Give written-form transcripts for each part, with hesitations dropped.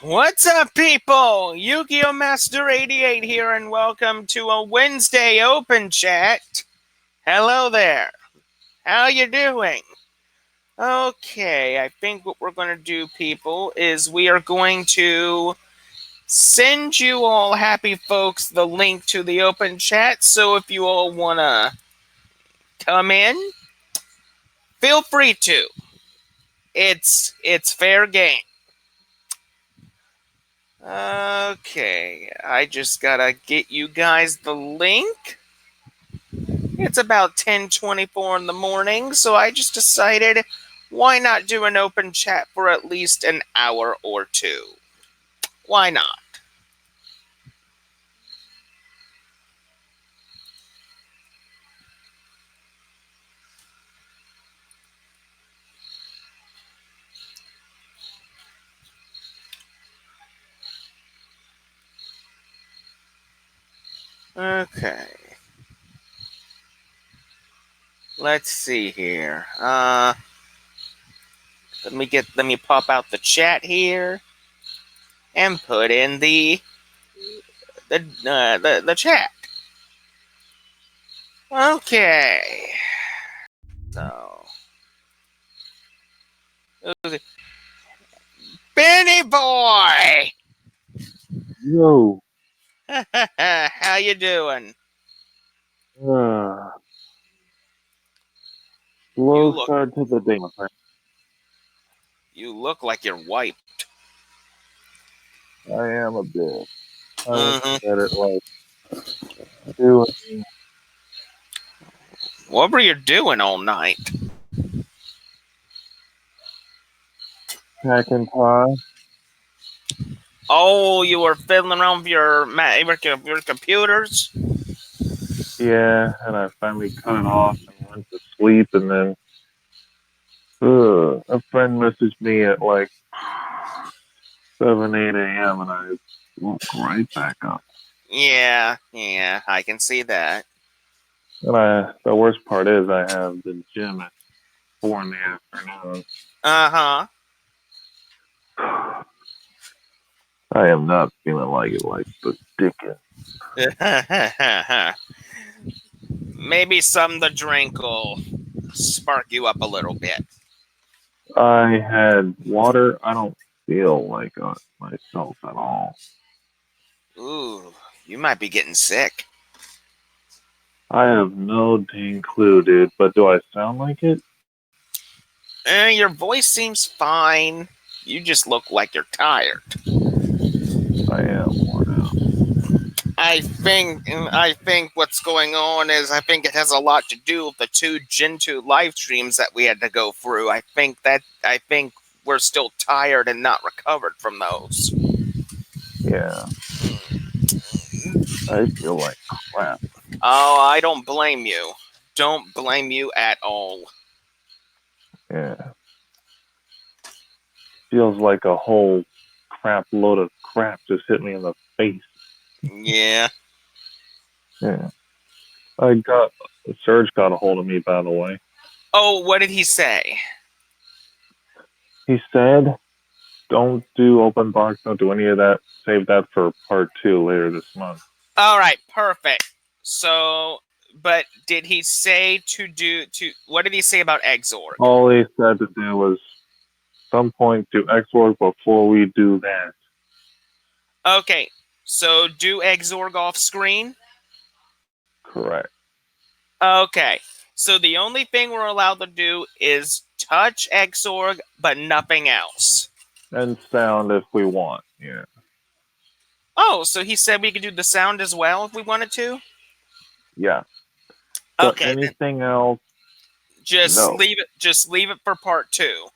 What's up, people? Yu-Gi-Oh! Master 88 here, and welcome to a Wednesday open chat. Hello there. How you doing? Okay, I think what we're going to do, people, is we are going to send you all happy folks the link to the open chat, so if you all want to come in, feel free to. It's fair game. Okay, I just gotta get you guys the link. It's about 10:24 in the morning, so I just decided why not do an open chat for at least an hour or two? Why not? Okay. Let's see here. Let me pop out the chat here and put in the chat. Okay. So, Benny boy, Yo, how you doing? uh, You slow look start to the day, my friend. you look like you're wiped. I am a bit. I went to Mm-hmm. bed at like two What were you doing all night? packing pie. Oh, you were fiddling around with your computers? Yeah, and I finally cut it off and went to sleep. And then a friend messaged me at like 7, 8 a.m. and I woke right back up. Yeah, I can see that. And the worst part is I have the gym at 4 in the afternoon. Uh-huh. I am not feeling like the Dickens. Maybe some to drink will spark you up a little bit. I had water. I don't feel like myself at all. Ooh, you might be getting sick. I have no dang clue, dude. But do I sound like it? Your voice seems fine. You just look like you're tired. I am worn out. I think what's going on is I think it has a lot to do with the two Gen 2 live streams that we had to go through. I think we're still tired and not recovered from those. Yeah, I feel like crap. Oh, I don't blame you. Don't blame you at all. Yeah, feels like a whole crap load of crap just hit me in the face. Yeah. Yeah, I got Serge got a hold of me, by the way. Oh, what did he say? He said, "Don't do open box. Don't do any of that. Save that for part 2 later this month." All right, perfect. So, but did he say what did he say about Exorg? All he said to do was some point do X work before we do that. Okay, so do Exorg off screen? Correct. Okay, so the only thing we're allowed to do is touch Exorg, but nothing else. And sound if we want. Yeah. Oh, so he said we could do the sound as well if we wanted to? Yeah. But Okay, then anything else, no. just leave it for part 2.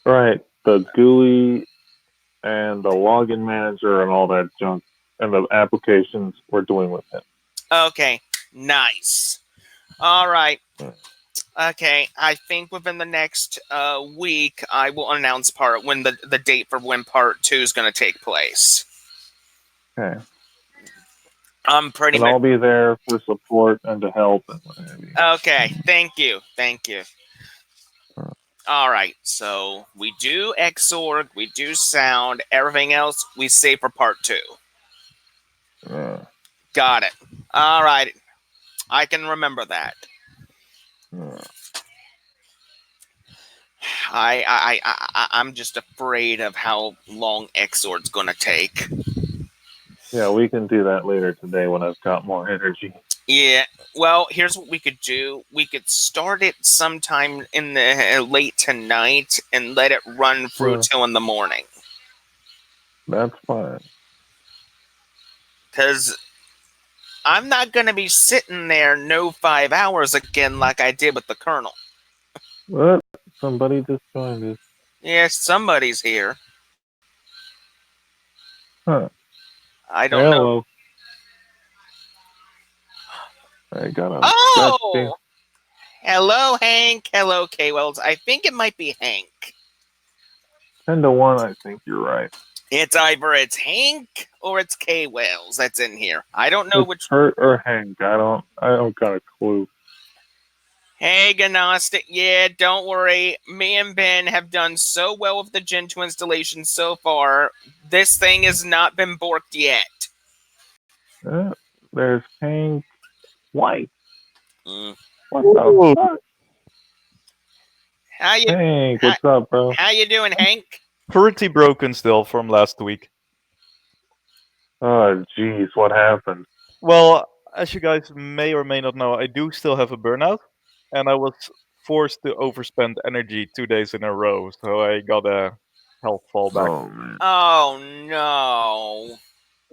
Right. The GUI and the login manager and all that junk and the applications we're doing with him. Okay, nice. All right. Yeah. Okay, I think within the next week, I will announce the date for when part 2 is going to take place. Okay. I'm pretty And much I'll be there for support and to help and what have you. okay. Thank you. All right, so we do Xorg, we do sound, everything else we save for part two. Yeah. Got it. All right, I can remember that. Yeah. I'm just afraid of how long Xorg's gonna take. Yeah, we can do that later today when I've got more energy. Yeah. Well, here's what we could do. We could start it sometime in the late tonight and let it run through till in the morning. That's fine. Cause I'm not gonna be sitting there no 5 hours again like I did with the Colonel. What? Somebody just joined us. Yeah, somebody's here. Huh. I don't know. Hello. I got a gotcha. Oh, hello, Hank. Hello, K Wells. I think it might be Hank. 10 to 1, I think you're right. It's either it's Hank or it's K Wells that's in here. I don't know It's which. Hurt or Hank. I don't got a clue. Hey, Gnostic. Yeah, don't worry. Me and Ben have done so well with the Gentoo installation so far. This thing has not been borked yet. There's Hank White. Mm. What the fuck? How you Hank, how, what's up, bro? how you doing, Hank? Pretty broken still from last week. Oh, jeez, what happened? Well, as you guys may or may not know, I do still have a burnout, and I was forced to overspend energy 2 days in a row, so I got a health fallback. Oh, man. Oh no.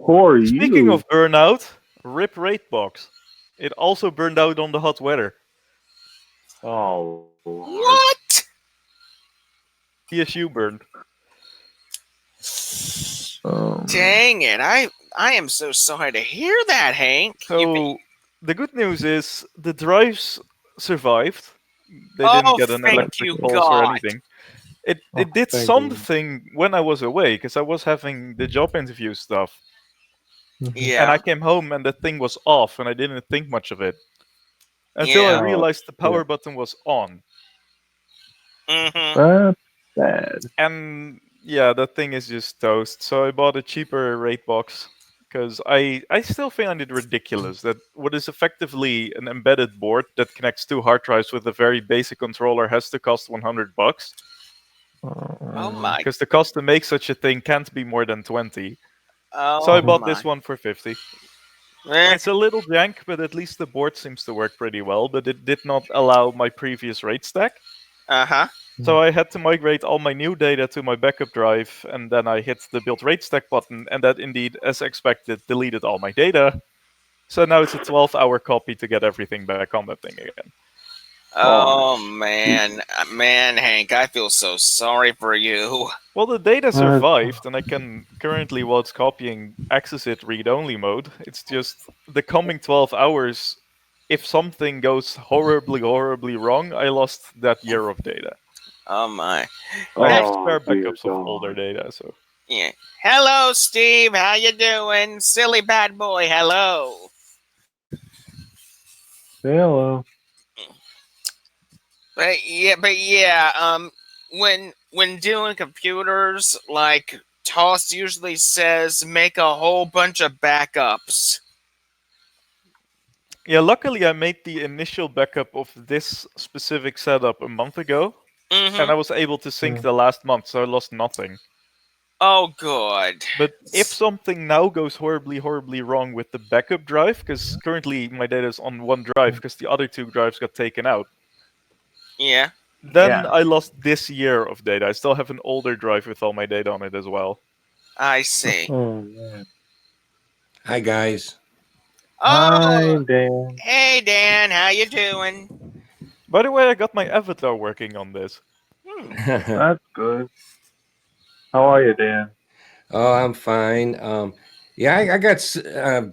Poor Speaking you. of burnout, rip rate box. It also burned out on the hot weather. Oh, Lord. What? TSU burned. Oh, Dang it. I am so sorry to hear that, Hank. So the good news is the drives survived. They didn't Oh, get an thank electric you, pulse or God. anything. It oh, it did thank you. something when I was away because I was having the job interview stuff, and I Yeah. came home and the thing was off, and I didn't think much of it until I Yeah. Oh, realized the power button was on. Mm-hmm. that's sad. And yeah, that thing is just toast. So I bought a cheaper rate box because I still find it ridiculous that what is effectively an embedded board that connects two hard drives with a very basic controller has to cost $100 Oh Oh, my. because the cost to make such a thing can't be more than 20. So I Oh bought my. this one for 50. Eh, It's a little jank, but at least the board seems to work pretty well, but it did not allow my previous RAID stack. uh-huh. So I had to migrate all my new data to my backup drive, and then I hit the build RAID stack button, and that indeed, as expected, deleted all my data. So now it's a 12-hour copy to get everything back on that thing again. oh, Oh shoot. man. Man, Hank, I feel so sorry for you. Well, the data That's, survived, and I can currently, while it's copying, access it read-only mode. It's just the coming 12 hours, if something goes horribly, horribly wrong, I lost that year of data. Oh my. I have oh, spare dear backups of older God. data, so. Yeah. Hello, Steve. How you doing? Silly bad boy. Hello. Say hello. But yeah, when doing computers, like Toss usually says make a whole bunch of backups. Yeah, luckily I made the initial backup of this specific setup a month ago, and Mm-hmm. I was able to sync Mm. the last month, so I lost nothing. Oh good. But if something now goes horribly, horribly wrong with the backup drive, because currently my data is on one drive because the other two drives got taken out, Yeah, then Yeah. I lost this year of data. I still have an older drive with all my data on it as well. I see. Oh, man. Hi guys. Oh, Hi, Dan. hey Dan, how you doing? By the way, I got my avatar working on this. Hmm. That's good. How are you, Dan? Oh, I'm fine. Yeah, I got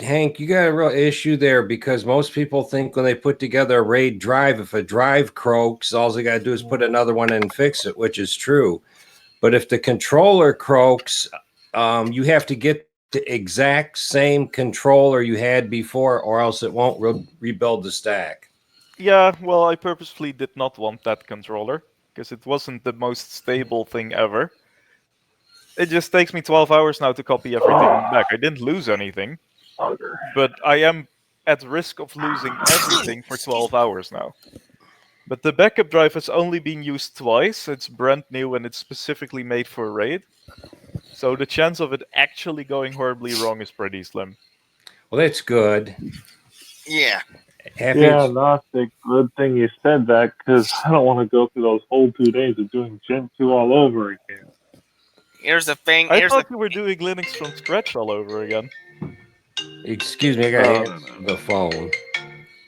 Hank. You got a real issue there because most people think when they put together a RAID drive, if a drive croaks, all they got to do is put another one in and fix it, which is true. But if the controller croaks, you have to get the exact same controller you had before, or else it won't rebuild the stack. Yeah, well, I purposefully did not want that controller. because it wasn't the most stable thing ever. It just takes me 12 hours now to copy everything back. I didn't lose anything, Bugger. but I am at risk of losing everything for 12 hours now. But the backup drive has only been used twice. It's brand new and it's specifically made for RAID. So the chance of it actually going horribly wrong is pretty slim. Well, that's good. Yeah. Happy. Yeah, that's a good thing you said that because I don't want to go through those whole 2 days of doing Gen 2 all over again. Here's the thing. I Here's the thought you were doing Linux from scratch all over again. Excuse me, I got to No, answer no, no. the phone.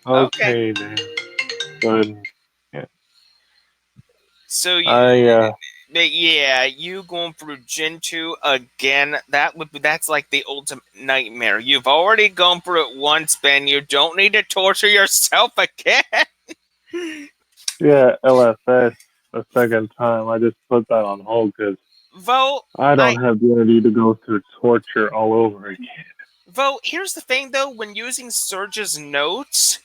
okay. Okay, then. But yeah, So I but yeah, you going through Gen 2 again, that's like the ultimate nightmare. You've already gone through it once, Ben. You don't need to torture yourself again. yeah LFS a second time. I just put that on hold because Vote. I I don't have the energy to go through torture all over again. vote. Here's the thing though, when using Surge's notes,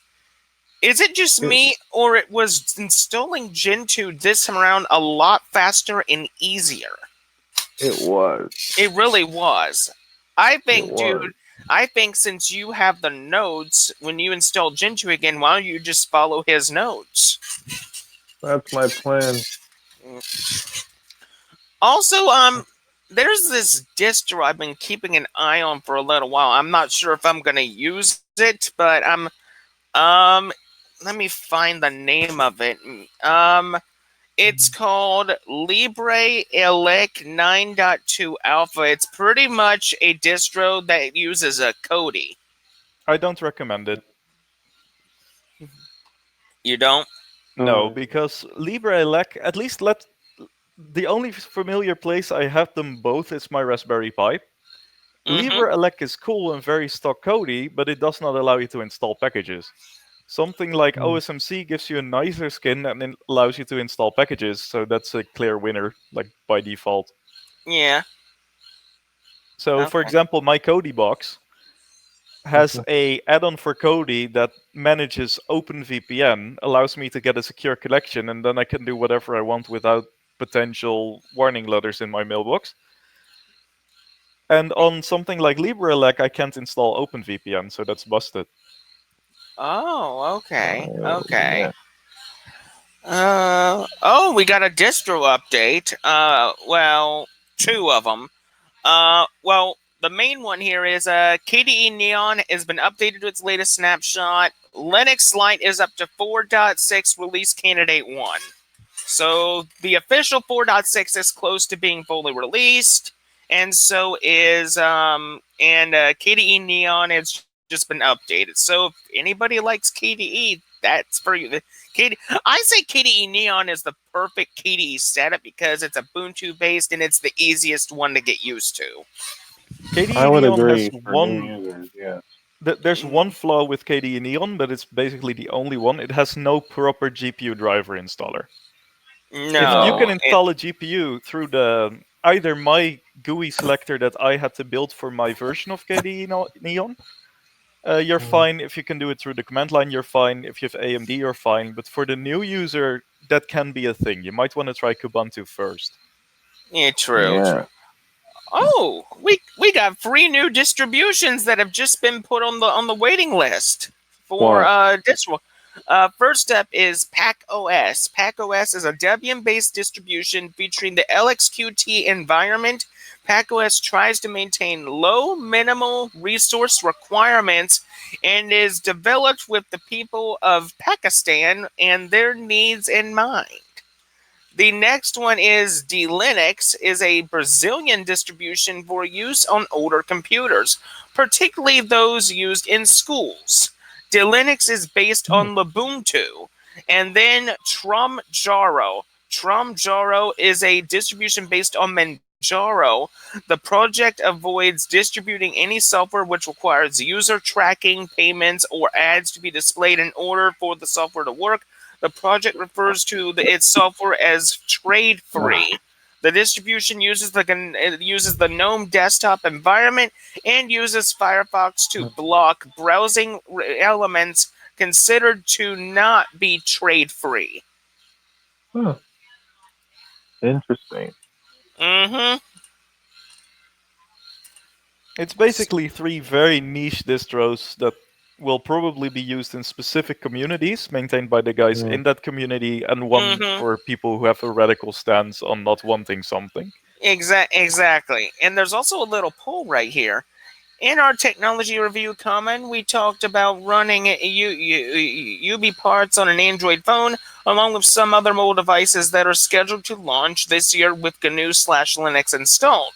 is it just It, me or it was installing Gen 2 this time around a lot faster and easier? it was. It really was. I It think, dude, was. I think since you have the notes, when you install Gentoo again, why don't you just follow his notes? That's my plan. Also, there's this distro I've been keeping an eye on for a little while. I'm not sure if I'm gonna use it, but let me find the name of it. It's called Libre Elec 9.2 Alpha. It's pretty much a distro that uses a Kodi. I don't recommend it. You don't? No, because LibreElec, at least the only familiar place I have them both is my Raspberry Pi. Mm-hmm. LibreElec is cool and very stock Kodi, but it does not allow you to install packages. Something like OSMC gives you a nicer skin and it allows you to install packages, so that's a clear winner, like by default. Yeah. So, for Okay. example, my Kodi box has a add-on for Kodi that manages OpenVPN, allows me to get a secure connection, and then I can do whatever I want without potential warning letters in my mailbox. And on something like LibreElec, I can't install OpenVPN, so that's busted. Oh, okay. Okay. Yeah. Oh, we got a distro update. Well, two of them. Well, the main one here is KDE Neon has been updated to its latest snapshot. Linux Lite is up to 4.6 release candidate 1. So the official 4.6 is close to being fully released, and so is KDE Neon has just been updated. So if anybody likes KDE, that's for you. I say KDE Neon is the perfect KDE setup because it's Ubuntu based and it's the easiest one to get used to. I KDE would Neon has agree for new users, yes. There's one flaw with KDE Neon, but it's basically the only one. It has no proper GPU driver installer. If you can No, install a GPU through the either my GUI selector that I had to build for my version of KDE Neon, you're fine. If you can do it through the command line, you're fine. If you have AMD, you're fine. But for the new user, that can be a thing. You might want to try Kubuntu first. yeah, true, true. Yeah. Oh, we got 3 new distributions that have just been put on the waiting list for What? distro. First up is Pack OS. Pack OS is a Debian-based distribution featuring the LXQT environment. Pack OS tries to maintain low minimal resource requirements and is developed with the people of Pakistan and their needs in mind. The next one is D-Linux, is a Brazilian distribution for use on older computers, particularly those used in schools. D-Linux is based on Ubuntu. And then Trumjaro. Trumjaro is a distribution based on Manjaro. The project avoids distributing any software which requires user tracking, payments, or ads to be displayed in order for the software to work. The project refers to its software as trade-free. The distribution uses the GNOME desktop environment and uses Firefox to block browsing elements considered to not be trade-free. Huh. Interesting. Mm-hmm. It's basically three very niche distros that will probably be used in specific communities maintained by the guys Yeah. in that community, and one Mm-hmm. for people who have a radical stance on not wanting something. Exactly. And there's also a little poll right here. In our technology review comment, we talked about running UB parts on an Android phone, along with some other mobile devices that are scheduled to launch this year with GNU/Linux installed.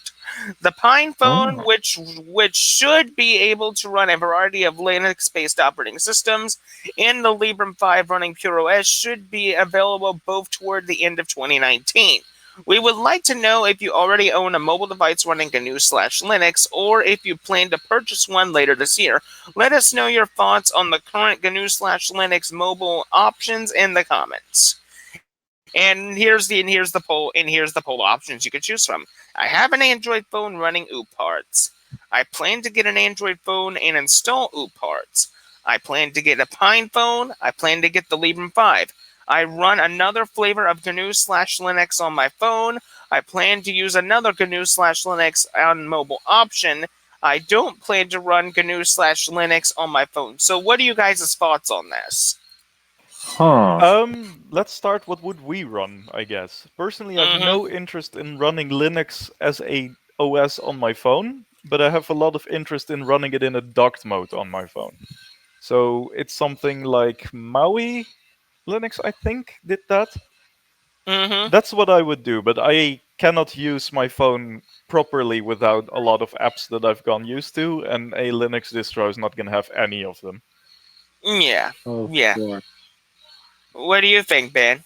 The Pine phone, Oh. which should be able to run a variety of Linux-based operating systems, and the Librem 5 running Pure OS should be available both toward the end of 2019. We would like to know if you already own a mobile device running GNU/Linux, or if you plan to purchase one later this year. Let us know your thoughts on the current GNU/Linux mobile options in the comments. And here's the poll options you could choose from. I have an Android phone running UParts. I plan to get an Android phone and install UParts. I plan to get a Pine phone. I plan to get the Librem 5. I run another flavor of GNU/Linux on my phone. I plan to use another GNU/Linux on mobile option. I don't plan to run GNU/Linux on my phone. So what are you guys' thoughts on this? Huh. Let's start. What would we run? I guess personally, I have Mm-hmm. no interest in running Linux as a OS on my phone, but I have a lot of interest in running it in a docked mode on my phone. So it's something like Maui Linux, I think, did that. Mm-hmm. That's what I would do, but I cannot use my phone properly without a lot of apps that I've gone used to, and a Linux distro is not going to have any of them. Yeah. Of Yeah. course. What do you think, Ben?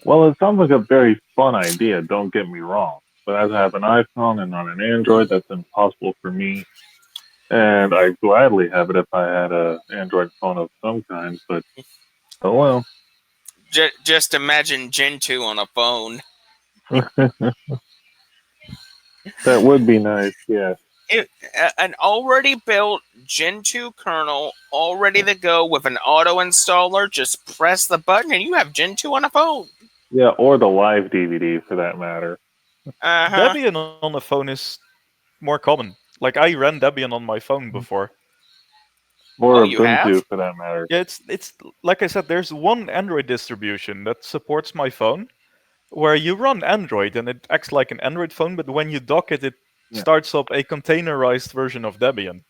Well, it sounds like a very fun idea, don't get me wrong. But as I have an iPhone and not an Android, that's impossible for me. And I'd gladly have it if I had a Android phone of some kind, but oh well. Just imagine Gentoo on a phone. That would be nice, yes. An already built Gentoo kernel, all ready to go with an auto installer. Just press the button and you have Gentoo on a phone. Yeah, or the live DVD for that matter. Uh huh. Debian on a phone is more common. Like I ran Debian on my phone before. Oh, Or you Ubuntu have? for that matter. Yeah, it's like I said. There's one Android distribution that supports my phone, where you run Android and it acts like an Android phone, but when you dock it, it Yeah. starts up a containerized version of Debian.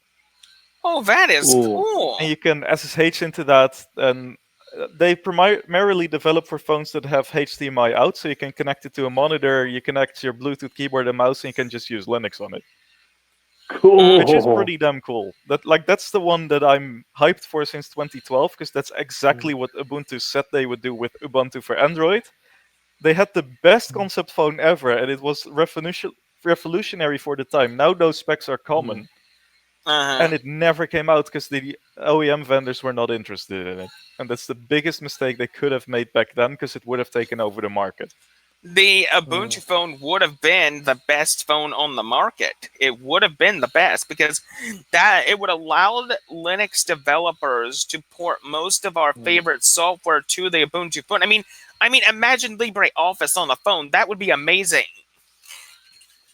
Oh, that is Ooh. cool. And you can SSH into that, and they primarily develop for phones that have HDMI out, so you can connect it to a monitor, you connect your Bluetooth keyboard and mouse, and you can just use Linux on it, which is Mm-hmm. Cool. pretty damn cool. That's the one that I'm hyped for since 2012, because that's exactly what Ubuntu said they would do with Ubuntu for Android. They had the best concept phone ever, and it was revolutionary for the time. Now those specs are common, Uh huh. and it never came out because the OEM vendors were not interested in it. And that's the biggest mistake they could have made back then, because it would have taken over the market. The Ubuntu phone would have been the best phone on the market. It would have been the best because that it would allow Linux developers to port most of our favorite software to the Ubuntu phone. I mean, imagine LibreOffice on the phone. That would be amazing.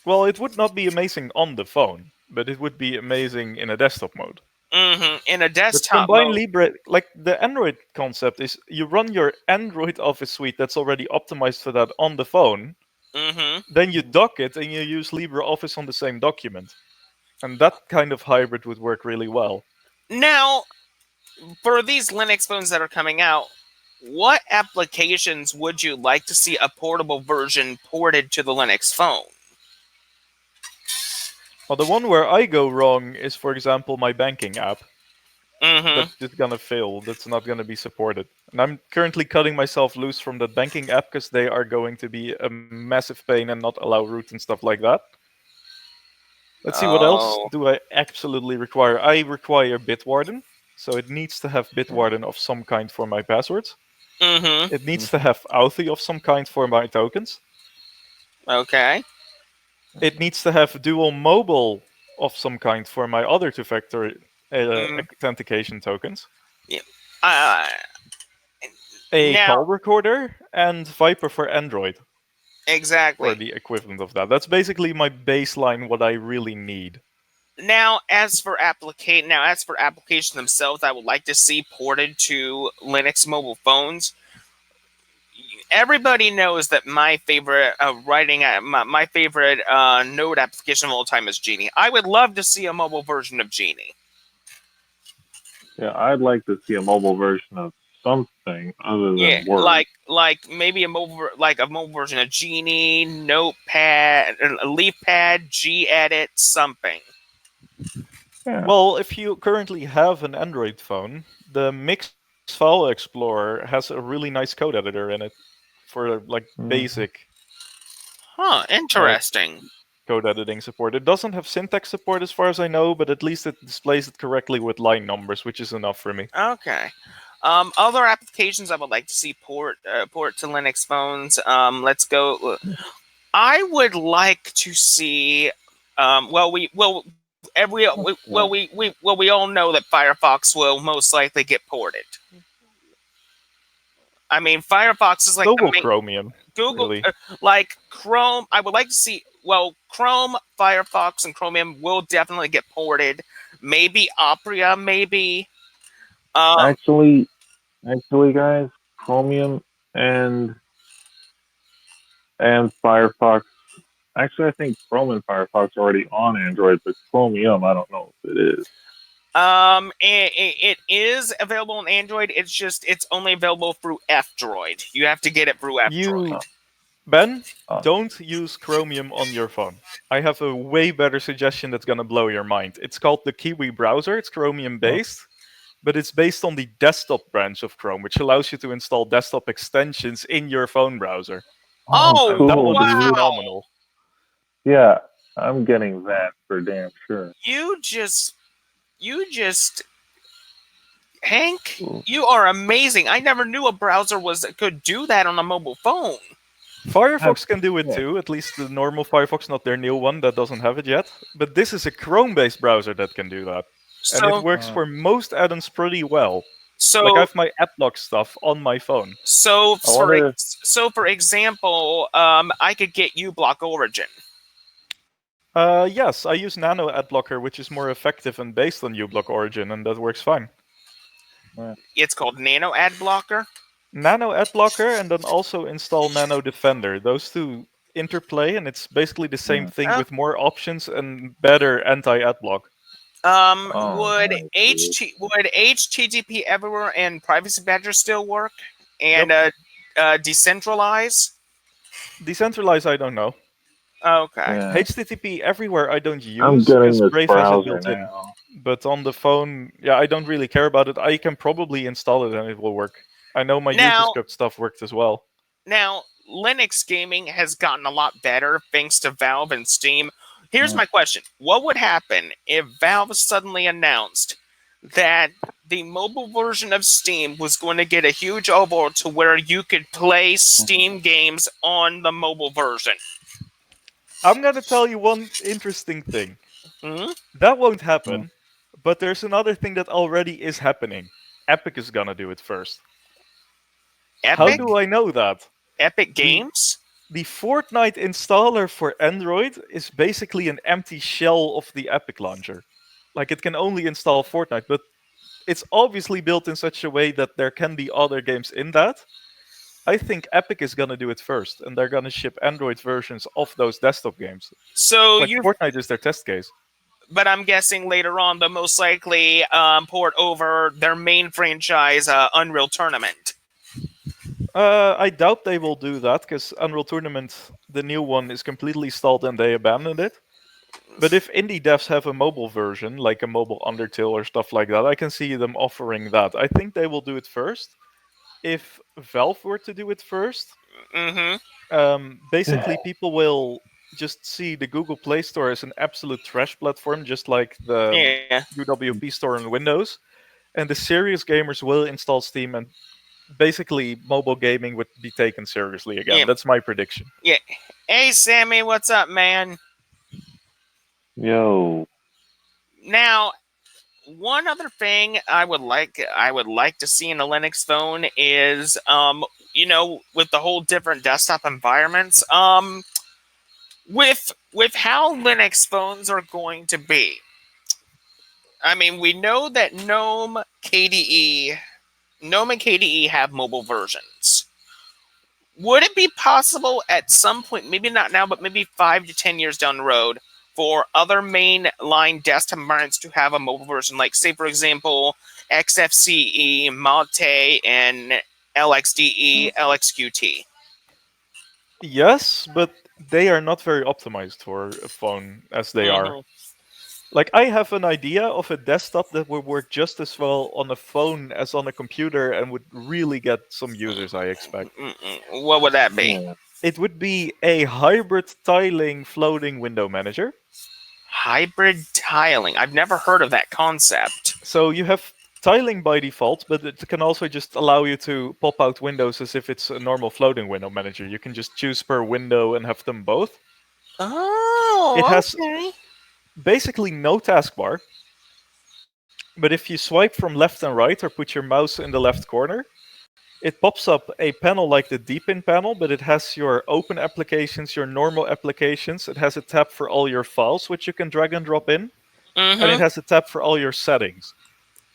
Well, it would not be amazing on the phone, but it would be amazing in a desktop mode. In a But desktop combine mode. Libre, like the Android concept is you run your Android Office suite that's already optimized for that on the phone, Mm-hmm. then you dock it and you use LibreOffice on the same document. And that kind of hybrid would work really well. Now, for these Linux phones that are coming out, what applications would you like to see a portable version ported to the Linux phone? Well, the one where I go wrong is, for example, my banking app. Mm-hmm. That's just gonna fail. That's not gonna be supported. And I'm currently cutting myself loose from that banking app because they are going to be a massive pain and not allow root and stuff like that. Let's see, what else Oh. do I absolutely require? I require Bitwarden, so it needs to have Bitwarden of some kind for my passwords. Mm-hmm. It needs to have Authy of some kind for my tokens. Okay. It needs to have dual mobile of some kind for my other two-factor Mm, authentication tokens. yeah. Uh, A now, call recorder and Viper for Android. or Exactly. the equivalent of that. That's basically my baseline, what I really need. As for applications themselves, I would like to see ported to Linux mobile phones. Everybody knows that my favorite my favorite Node application of all time is Genie. I would love to see a mobile version of Genie. Yeah, I'd like to see a mobile version of something other Yeah, than Word. like maybe a mobile version of Genie, Notepad, a LeafPad, Gedit, something. Yeah. Well, if you currently have an Android phone, the Mix File Explorer has a really nice code editor in it for like Mm-hmm. basic Huh, uh, interesting. code editing support. It doesn't have syntax support as far as I know, but at least it displays it correctly with line numbers, which is enough for me. Okay. Other applications I would like to see port to Linux phones. Let's go. I would like to see. We all know that Firefox will most likely get ported. I mean, Firefox is like So the will main Chromium, Google, really. like Chrome. I would like to see. Well, Chrome, Firefox, and Chromium will definitely get ported. Maybe Opera, maybe. Um, Actually, actually, guys, Chromium and and Firefox. Actually, I think Chrome and Firefox are already on Android, but Chromium, I don't know if it is. it is available on Android. It's only available through F-Droid. You have to get it through You, Uh, F-Droid. Ben, uh, don't use Chromium on your phone. I have a way better suggestion that's gonna blow your mind. It's called the Kiwi browser. It's Chromium uh, based, but it's based on the desktop branch of Chrome, which allows you to install desktop extensions in your phone browser, oh, and that Oh one cool, is dude. wow! phenomenal. Yeah, I'm getting that for damn sure. You just you just Hank, Ooh, you are amazing. I never knew a browser could do that on a mobile phone. that's Firefox can do it sick. too, at least the normal Firefox, not their new one that doesn't have it yet. But this is a Chrome based browser that can do that. And it So works Uh, for most add ons pretty well. Like I so have my AdBlock stuff on my phone. I wonder if for example, I could get uBlock Origin. Yes, I use Nano AdBlocker, which is more effective and based on uBlock Origin, and that works fine. uh, It's called Nano Ad Blocker. Nano AdBlocker, and then also install Nano Defender. Those two interplay, and it's basically the same uh, thing Uh, with more options and better anti-adblock. oh, nice, dude. Would HTTP Everywhere and Privacy Badger still work? Yep. And decentralize? Decentralize, I don't know. Okay. Yeah, HTTP everywhere I don't I'm use getting because this Brave has it browser built in. now. But on the phone, yeah, I don't really care about it. I can probably install it and it will work. I know my Now, User stuff worked as well. now Linux gaming has gotten a lot better thanks to Valve and Steam. Here's Uh, my question: what would happen if Valve suddenly announced that the mobile version of Steam was going to get a huge overhaul to where you could play uh, Steam games on the mobile version? I'm gonna tell you one interesting thing. Hmm? That won't uh, happen, but there's another thing that already is happening. Epic is gonna do it first. How Epic? do I know that? Epic The Games? the Fortnite installer for Android is basically an empty shell of the Epic launcher. Like it can only install Fortnite, but it's obviously built in such a way that there can be other games in that. I think Epic is gonna do it first, and they're gonna ship Android versions of those desktop games. So Like you, Fortnite is their test case. but I'm guessing later on they'll most likely port over their main franchise, Unreal Tournament. I doubt they will do that because Unreal Tournament, the new one, is completely stalled and they abandoned it. But if indie devs have a mobile version, like a mobile Undertale or stuff like that, I can see them offering that. I think they will do it first. If Valve were to do it first, Mm-hmm. basically people will just see the Google Play Store as an absolute trash platform, just like the Yeah. UWP Store on Windows. And the serious gamers will install Steam, and basically mobile gaming would be taken seriously again. Yeah. That's my prediction. Yeah. Hey, Sammy, what's up, man? yo, Now, one other thing I would like to see in a Linux phone is with the whole different desktop environments, with how Linux phones are going to be. I mean, we know that GNOME and KDE have mobile versions. Would it be possible at some point, maybe not now, but maybe 5 to 10 years down the road, for other mainline desktop environments to have a mobile version, like, say, for example, XFCE, Mate, and LXDE, LXQT? Yes, but they are not very optimized for a phone as they are. Mm-hmm. Like, I have an idea of a desktop that would work just as well on a phone as on a computer and would really get some users, I expect. What would that be? Yeah. It would be a hybrid tiling floating window manager. Hybrid tiling. I've never heard of that concept. So you have tiling by default, but it can also just allow you to pop out windows as if it's a normal floating window manager. You can just choose per window and have them both. It Oh, has okay. basically no taskbar, but if you swipe from left and right or put your mouse in the left corner, it pops up a panel like the Deepin panel, but it has your open applications, your normal applications. It has a tab for all your files, which you can drag and drop in, and it Mm-hmm. has a tab for all your settings.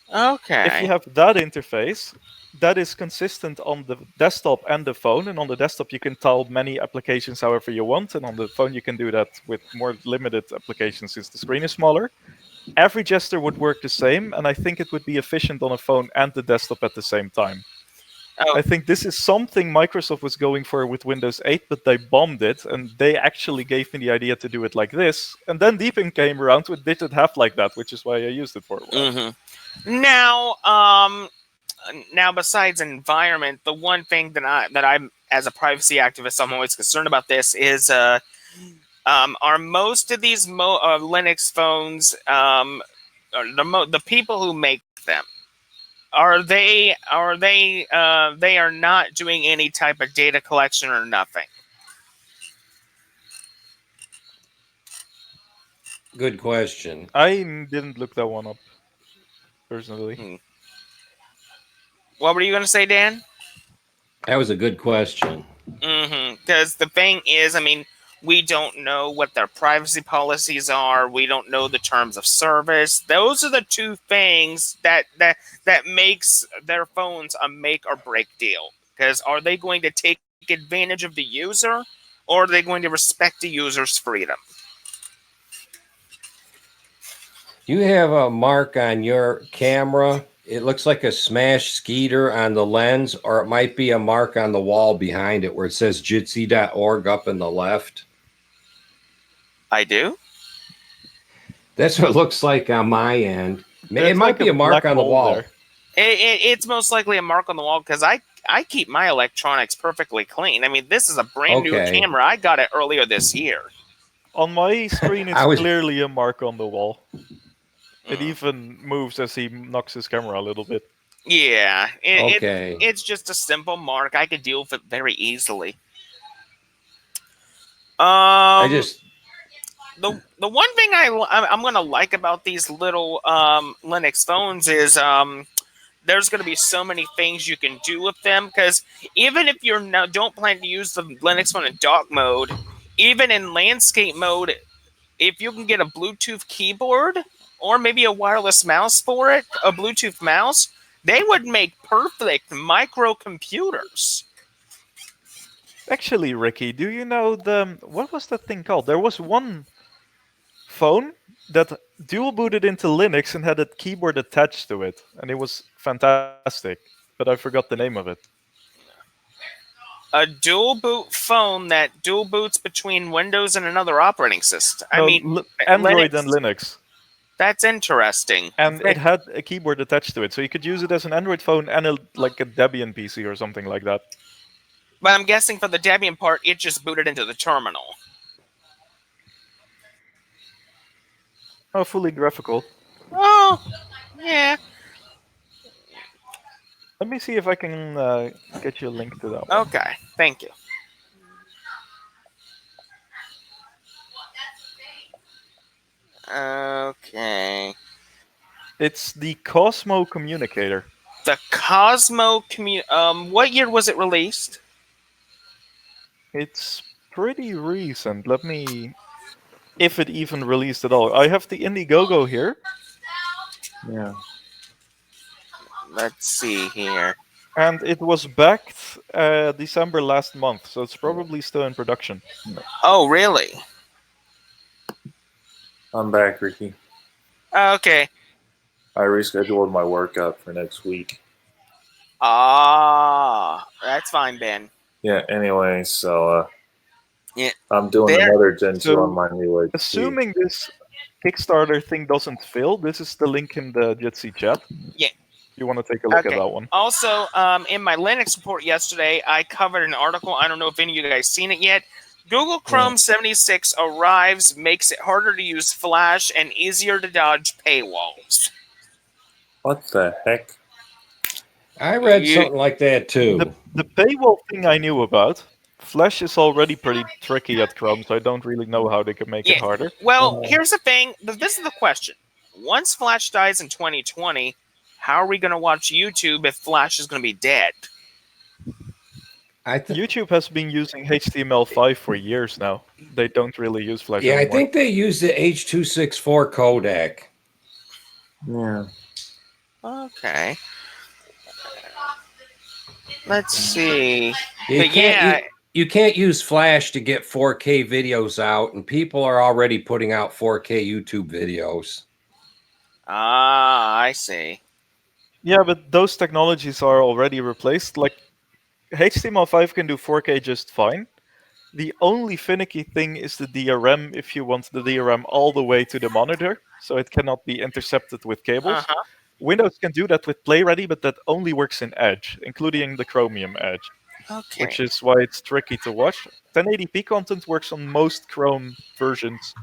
If you Okay. have that interface, that is consistent on the desktop and the phone. And on the desktop, you can tile many applications however you want. And on the phone, you can do that with more limited applications since the screen is smaller. Every gesture would work the same, and I think it would be efficient on a phone and the desktop at the same time. Oh. I think this is something Microsoft was going for with Windows 8, but they bombed it, and they actually gave me the idea to do it like this. And then Deepin came around with didn't have like that, which is why I used it for a while. Mm-hmm. Now, besides environment, the one thing that I'm as a privacy activist, I'm always concerned about this is are most of these Linux phones, or the people who make them, they are not doing any type of data collection or nothing? Good question. I didn't look that one up personally. Hmm. What were you going to say, Dan? That was a good question. Because the thing is, I mean, we don't know what their privacy policies are. We don't know the terms of service. Those are the two things that makes their phones a make or break deal. Because are they going to take advantage of the user, or are they going to respect the user's freedom? You have a mark on your camera. It looks like a smashed skeeter on the lens, or it might be a mark on the wall behind it where it says jitsi.org up in the left. I do. That's what it looks like on my end. It There's might like a be a mark black on the hole wall. there. It's most likely a mark on the wall because I keep my electronics perfectly clean. I mean, this is a brand new Okay. camera. I got it earlier this year. On my screen, I it's was clearly a mark on the wall. It Mm. even moves as he knocks his camera a little bit. Yeah, okay. it's just a simple mark. I could deal with it very easily. Um, I just the one thing I'm gonna like about these little Linux phones is there's gonna be so many things you can do with them, because even if you're don't plan to use the Linux phone in dock mode, even in landscape mode, if you can get a Bluetooth keyboard or maybe a wireless mouse for it, a Bluetooth mouse, they would make perfect microcomputers. Actually, Ricky, do you know what was that thing called? There was one phone that dual booted into Linux and had a keyboard attached to it, and it was fantastic. But I forgot the name of it. A dual boot phone that dual boots between Windows and another operating system. I No, mean, Android and Linux. Linux, That's interesting. and it had a keyboard attached to it, so you could use it as an Android phone and like a Debian PC or something like that. But I'm guessing for the Debian part, it just booted into the terminal. Oh, fully graphical. Oh, yeah. Let me see if I can get you a link to that one. Okay, thank you. Okay. It's the Cosmo communicator. The Cosmo what year was it released? It's pretty recent. Let me, if it even released at all. I have the Indiegogo here, Yeah. Let's see here. and it was backed December last month, so it's probably still in production. Oh, really? I'm back, Ricky. Okay. I rescheduled my workout for next week. That's fine, Ben. Yeah, anyway, so Yeah. I'm doing There- another Gen 2 So, on my new HP. Assuming this Kickstarter thing doesn't fail, this is the link in the Jitsi chat. Yeah. You want to take a look Okay. at that one. Also, in my Linux report yesterday, I covered an article. I don't know if any of you guys seen it yet. Google Chrome 76 arrives, makes it harder to use Flash and easier to dodge paywalls. What the heck? I read something like that too. The paywall thing I knew about. Flash is already pretty tricky at Chrome, so I don't really know how they could make it Yeah. harder. Well, here's the thing. This is the question. Once Flash dies in 2020, how are we going to watch YouTube if Flash is going to be dead? YouTube has been using HTML5 for years now. They don't really use Flash Yeah, anymore. I think they use the H.264 codec. Yeah. Okay. Let's see. You But can't, yeah, you can't use Flash to get 4K videos out, and people are already putting out 4K YouTube videos. I see. Yeah, but those technologies are already replaced. Like HTML5 can do 4K just fine. The only finicky thing is the DRM if you want the DRM all the way to the monitor, so it cannot be intercepted with cables. Uh-huh. Windows can do that with PlayReady, but that only works in Edge, including the Chromium Edge, Okay. which is why it's tricky to watch. 1080p content works on most Chrome versions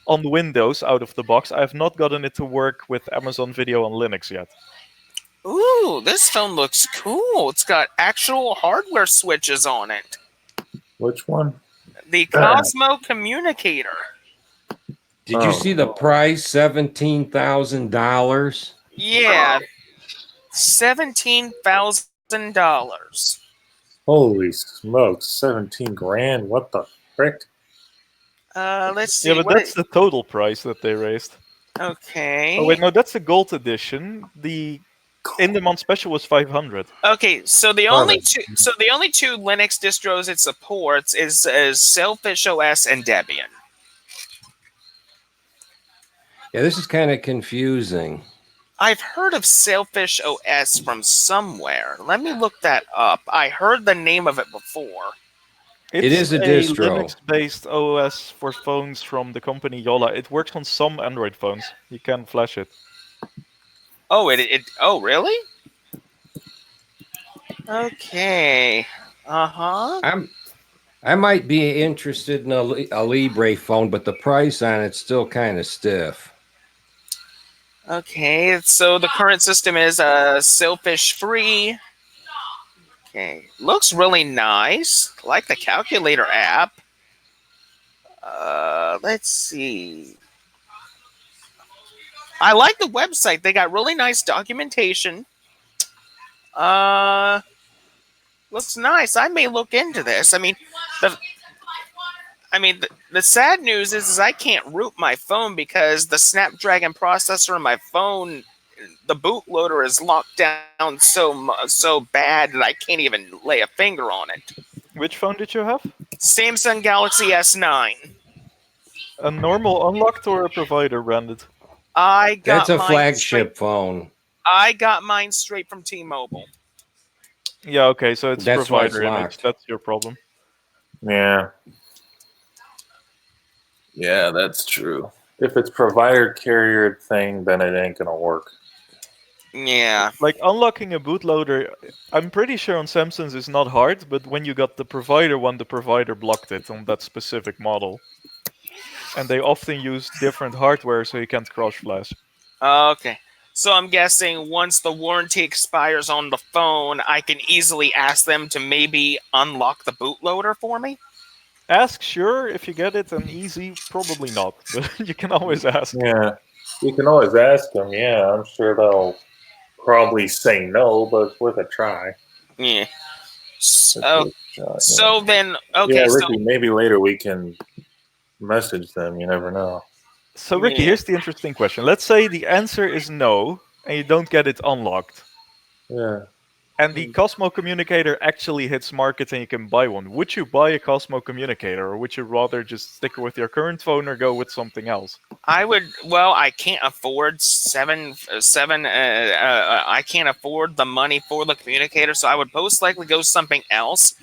on Windows out of the box. I have not gotten it to work with Amazon Video on Linux yet. Ooh, this phone looks cool. It's got actual hardware switches on it. Which one? The Cosmo communicator. Did you see the price? $17,000. Yeah, $17,000. Holy smokes, 17 grand. What the frick? Let's see. Yeah, but that's the total price that they raised. Okay. Oh wait, no, that's a gold edition. The in-demand special was 500. Okay, so the only two Linux distros it supports is Sailfish OS and Debian. Yeah, this is kind of confusing. I've heard of Sailfish OS from somewhere. Let me look that up. I heard the name of it before. It is a distro. Linux-based OS for phones from the company Yola. It works on some Android phones. You can flash it. Oh, oh, really? Okay. Uh-huh. I might be interested in a Libre phone, but the price on it's still kind of stiff. Okay, so the current system is Sailfish free. Okay, looks really nice. Like the calculator app. Let's see. I like the website. They got really nice documentation. Looks nice. I may look into this. I mean, the sad news is I can't root my phone because the Snapdragon processor in my phone, the bootloader is locked down so bad that I can't even lay a finger on it. Which phone did you have? Samsung Galaxy S9. A normal unlocked or a provider branded? That's a flagship phone. I got mine straight from T-Mobile. Yeah, okay, so it's That's why it's provider image. locked. That's your problem. Yeah. Yeah, that's true. If it's provider carrier thing, then it ain't gonna work. Yeah. Like unlocking a bootloader, I'm pretty sure on Samsung's is not hard, but when you got the provider one, the provider blocked it on that specific model. And they often use different hardware, so you can't cross-flash. Okay. So I'm guessing once the warranty expires on the phone, I can easily ask them to maybe unlock the bootloader for me? Ask, sure. If you get it, and easy, probably not. But you can always ask. Yeah. You can always ask them. Yeah, I'm sure they'll probably say no, but it's worth a try. Yeah. It's So, worth a shot, so then, yeah, okay, so Ricky. Maybe later we can message them. You never know. So, Ricky, yeah, here's the interesting question. Let's say the answer is no, and you don't get it unlocked, Yeah. and the Cosmo communicator actually hits market and you can buy one. Would you buy a Cosmo communicator, or would you rather just stick with your current phone or go with something else? I would. Well, I can't afford seven. I can't afford the money for the communicator, so I would most likely go something else.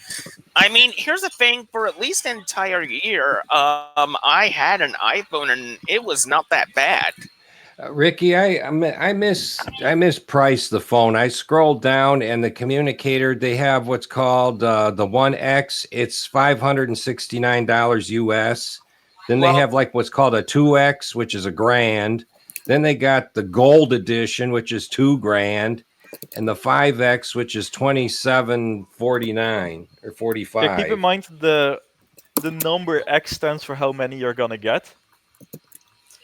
I mean, here's the thing: for at least an entire year, I had an iPhone, and it was not that bad. Ricky, I mispriced the phone. I scrolled down and the communicator, they have what's called the 1X. It's $569 US. Then they Well, have like what's called a 2X, which is $1,000. Then they got the gold edition, which is $2,000, and the 5X, which is 2749 or Yeah, 45. keep in mind the number X stands for how many you're gonna get.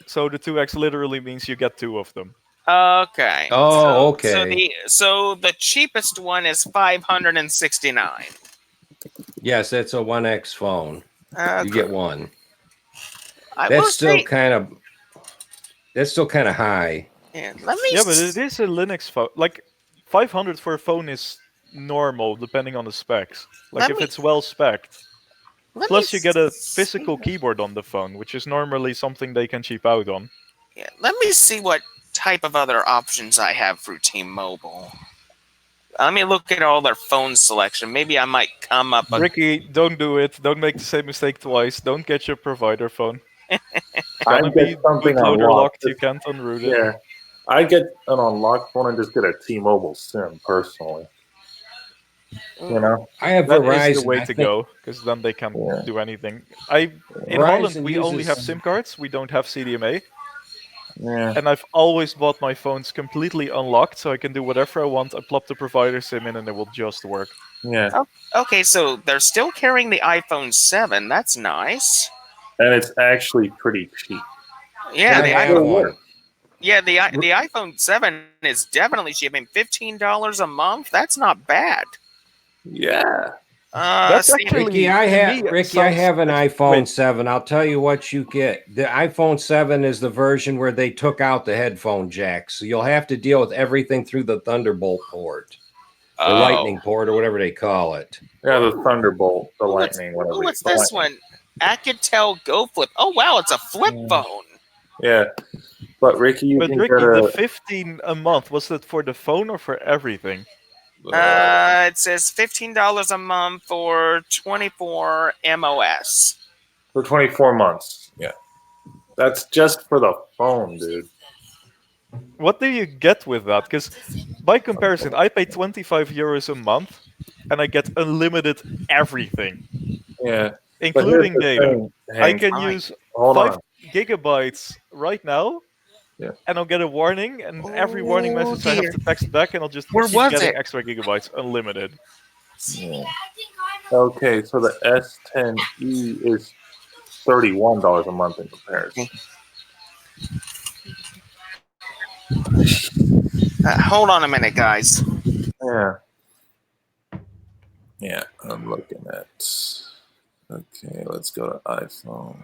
So the 2X literally means you get two of them. okay. Oh, So okay. the cheapest one is 569. Yes, that's a 1X phone. You Okay. get one. I That's will still say, kind of high. yeah, let me Yeah, but it is a Linux phone. Like 500 for a phone is normal, depending on the specs. Like let if me it's well spec'd. let me Plus, you get a see. physical keyboard on the phone, which is normally something they can cheap out on. Yeah, let me see what type of other options I have through T-Mobile. Let me look at all their phone selection. Maybe I might come up. Ricky, don't do it. Don't make the same mistake twice. Don't get your provider phone. It's I gonna get be something bootloader unlocked. locked. You can't unroot it. Yeah, I get an unlocked phone and just get a T-Mobile SIM personally. You know. I have That is the Verizon. way I to think go, because then they can't Yeah. do anything. In Holland, Verizon we only have uses. SIM cards. We don't have CDMA. Yeah. And I've always bought my phones completely unlocked, so I can do whatever I want. I plop the provider SIM in, and it will just work. Yeah. Oh, okay, so they're still carrying the iPhone 7. That's nice. And it's actually pretty cheap. Yeah, I the have iPhone. one. Yeah, the iPhone 7 is definitely cheap. I mean, $15 a month. That's not bad. Yeah. That's See, actually, to me, it Ricky, I sounds. have an iPhone Wait, 7. I'll tell you what you get. The iPhone 7 is the version where they took out the headphone jack. So you'll have to deal with everything through the Thunderbolt port or oh, Lightning port or whatever they call it. Yeah, the Thunderbolt, the what's Lightning, whatever. what's The this Lightning. one? Alcatel Go Flip. Oh wow, it's a flip phone. Yeah. But Ricky, you but can get Ricky, the 15 a month, was that for the phone or for everything? It says $15 a month for 24 MOS. for 24 months. Yeah. That's just for the phone, dude. What do you get with that? Because by comparison, I pay 25 euros a month, and I get unlimited everything, Yeah. But here's including the data. thing, I Hank. can Right. use Hold 5 on. gigabytes right now, Yeah. and I'll get a warning, and every warning Oh message I have dear. to text back, and I'll just Where keep was getting it? extra gigabytes unlimited. Yeah. Okay, so the S10e is $31 a month in comparison. Hold on a minute, guys. Yeah. Yeah, I'm looking at. Okay, let's go to iPhone.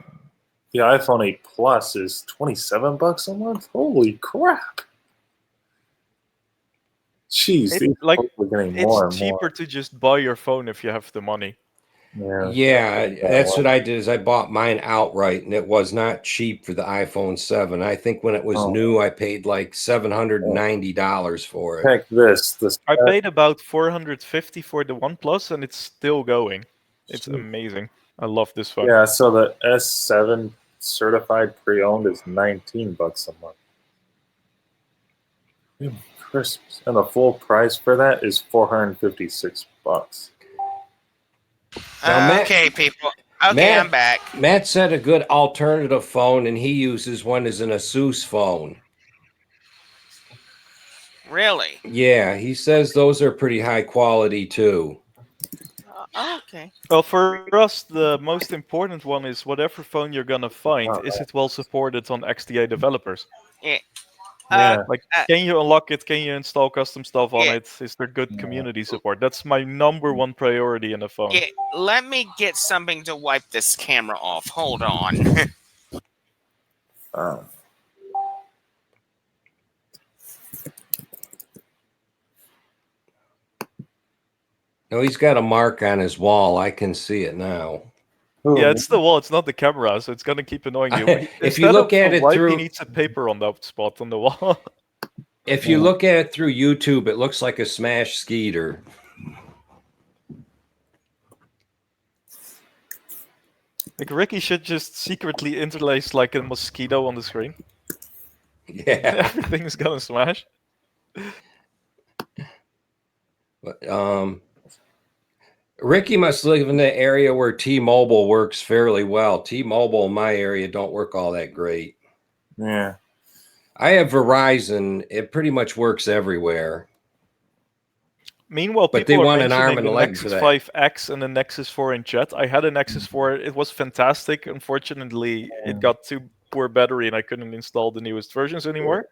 The iPhone 8 Plus is $27 a month. Holy crap! Jeez, It these like phones are getting it's more and cheaper more. to just buy your phone if you have the money. Yeah, Yeah, that's that what I did is I bought mine outright and it was not cheap for the iPhone 7. I think when it was Oh, new, I paid like $790 for it. heck, this. I paid about 450 for the OnePlus, and it's still going. It's amazing. I love this phone. Yeah, so the S7 certified pre-owned is $19 a month. Christmas, and the full price for that is $456. Now, Okay, people. Okay, I'm back. Matt said a good alternative phone, and he uses one as an Asus phone. Really? Yeah, he says those are pretty high quality too. Okay. Well, for us, the most important one is whatever phone you're gonna find, Oh, is it well supported on XDA developers? Yeah. Uh, yeah. Like, uh, can you unlock it? Can you install custom stuff on yeah. it? Is there good Yeah. community support? That's my number one priority in a phone. Yeah. Let me get something to wipe this camera off. Hold on. Oh. No, he's got a mark on his wall. I can see it now. Yeah, it's the wall. It's not the camera, so it's gonna keep annoying you. If you Instead look of at a it wipe, he through, needs a paper on that spot on the wall. if you look at it through YouTube, it looks like a smashed Skeeter. Like Ricky should just secretly interlace like a mosquito on the screen. Yeah. Everything's gonna smash. But, Ricky must live in the area where T-Mobile works fairly well. T-Mobile in my area don't work all that great. Yeah. I have Verizon. It pretty much works everywhere. Meanwhile, But they people are want an arm mentioning and the a leg for Nexus that. 5X and the Nexus 4 in chat. I had a Nexus 4. It was fantastic. Unfortunately, it got too poor battery and I couldn't install the newest versions anymore.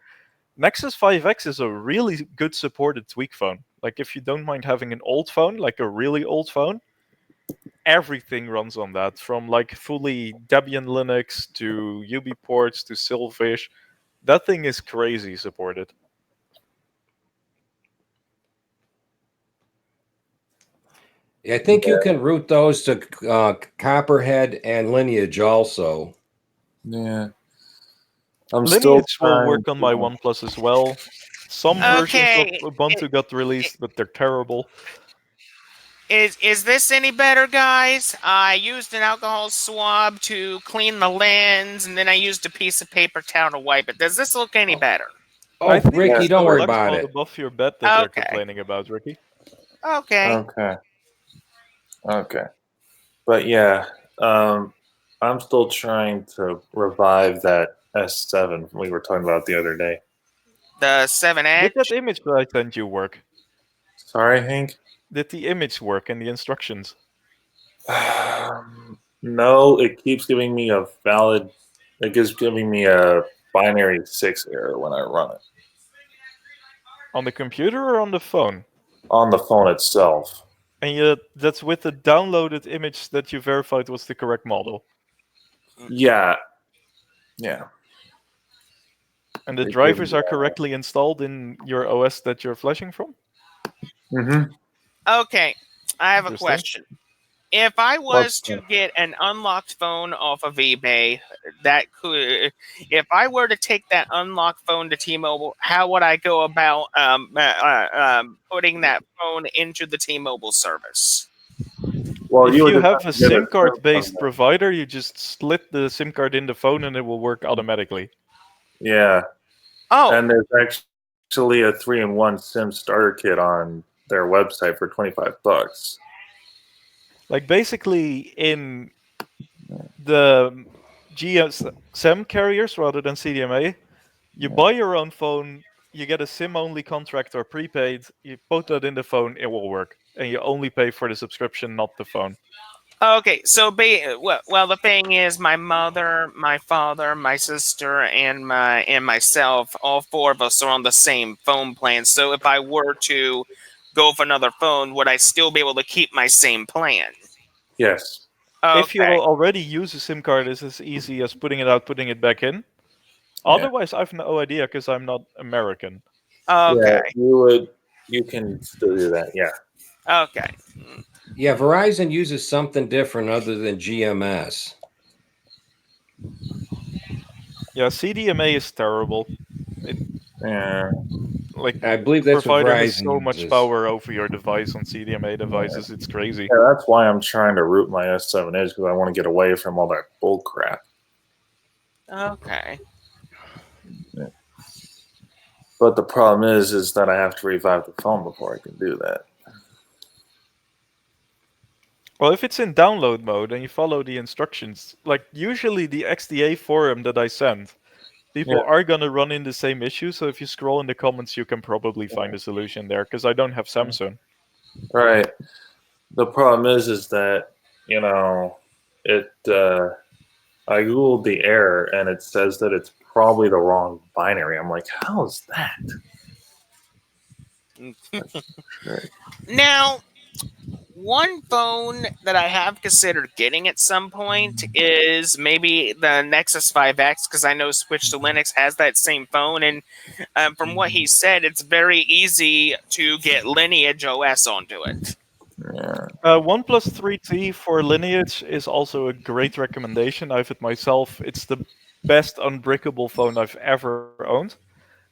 Nexus 5X is a really good supported tweak phone. Like, if you don't mind having an old phone, like a really old phone, everything runs on that. From like fully Debian Linux to UB ports to Silfish. That thing is crazy supported. I think you can route those to Copperhead and Lineage also. Yeah. I'm Lineage still will trying work on my to- OnePlus as well. Some versions of Okay. Ubuntu got released, but they're terrible. Is this any better, guys? I used an alcohol swab to clean the lens, and then I used a piece of paper towel to wipe it. Does this look any better? Oh, I think Ricky, it's don't the worry black about spot it. above your bed that they're Okay. complaining about, Ricky. Okay. Okay. But yeah, I'm still trying to revive that S7 we were talking about the other day. The 7 Did that Edge. image that I sent you work? Sorry, Hank? Did the image work in the instructions? No, it keeps giving me a valid. It keeps giving me a binary 6 error when I run it On the computer or on the phone? on the phone itself. And yet, that's with the downloaded image that you verified was the correct model. Yeah. Yeah. And the It drivers didn't- are correctly installed in your OS that you're flashing from? Mm-hmm. Okay. I have a Interesting. question. If I was What's to that? get an unlocked phone off of eBay, that could, if I were to take that unlocked phone to T-Mobile, how would I go about putting that phone into the T-Mobile service? Well, If you would you just have have a to get SIM a card SIM based card. provider, you just slip the SIM card in the phone and it will work automatically. Yeah. Oh, And there's actually a 3-in-1 SIM starter kit on their website for $25. Like, basically, in the GSM carriers rather than CDMA, you buy your own phone, you get a SIM only contract or prepaid, you put that in the phone, it will work. And you only pay for the subscription, not the phone. okay. So, well, the thing is, my mother, my father, my sister, and myself, all four of us are on the same phone plan. So, if I were to go for another phone, would I still be able to keep my same plan? Yes. If you Okay. already use a SIM card, it's as easy as putting it out, putting it back in. Yeah. Otherwise, I've no idea because I'm not American. Okay. Yeah, you can still do that. Yeah. Okay. Yeah, Verizon uses something different other than GMS. Yeah, CDMA is terrible. Yeah. Like, I believe the that's what provider has Verizon so much uses. power over your device on CDMA devices, it's crazy. Yeah, that's why I'm trying to root my S7 Edge because I want to get away from all that bull crap. Okay. But the problem is that I have to revive the phone before I can do that. Well, if it's in download mode and you follow the instructions, like usually the XDA forum that I send, people are gonna run in the same issue. So if you scroll in the comments, you can probably find a solution there. Because I don't have Samsung. Right. The problem is that it. I googled the error and it says that it's probably the wrong binary. I'm like, how is that? Right. Now, one phone that I have considered getting at some point is maybe the Nexus 5X, because I know Switch to Linux has that same phone, and from what he said, it's very easy to get Lineage OS onto it. Yeah. OnePlus 3T for Lineage is also a great recommendation. I have it myself. It's the best unbrickable phone I've ever owned.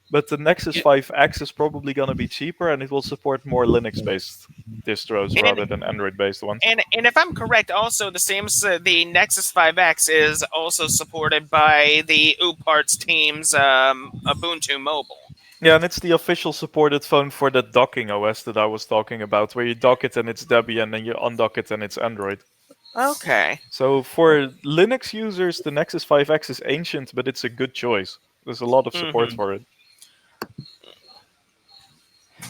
But the Nexus 5X is probably going to be cheaper, and it will support more Linux-based distros And, rather than Android-based ones. and if I'm correct, also the Nexus 5X is also supported by the Uparts team's Ubuntu Mobile. Yeah, and it's the official supported phone for the docking OS that I was talking about, where you dock it and it's Debian, and you undock it and it's Android. Okay. So for Linux users, the Nexus 5X is ancient, but it's a good choice. There's a lot of support for it.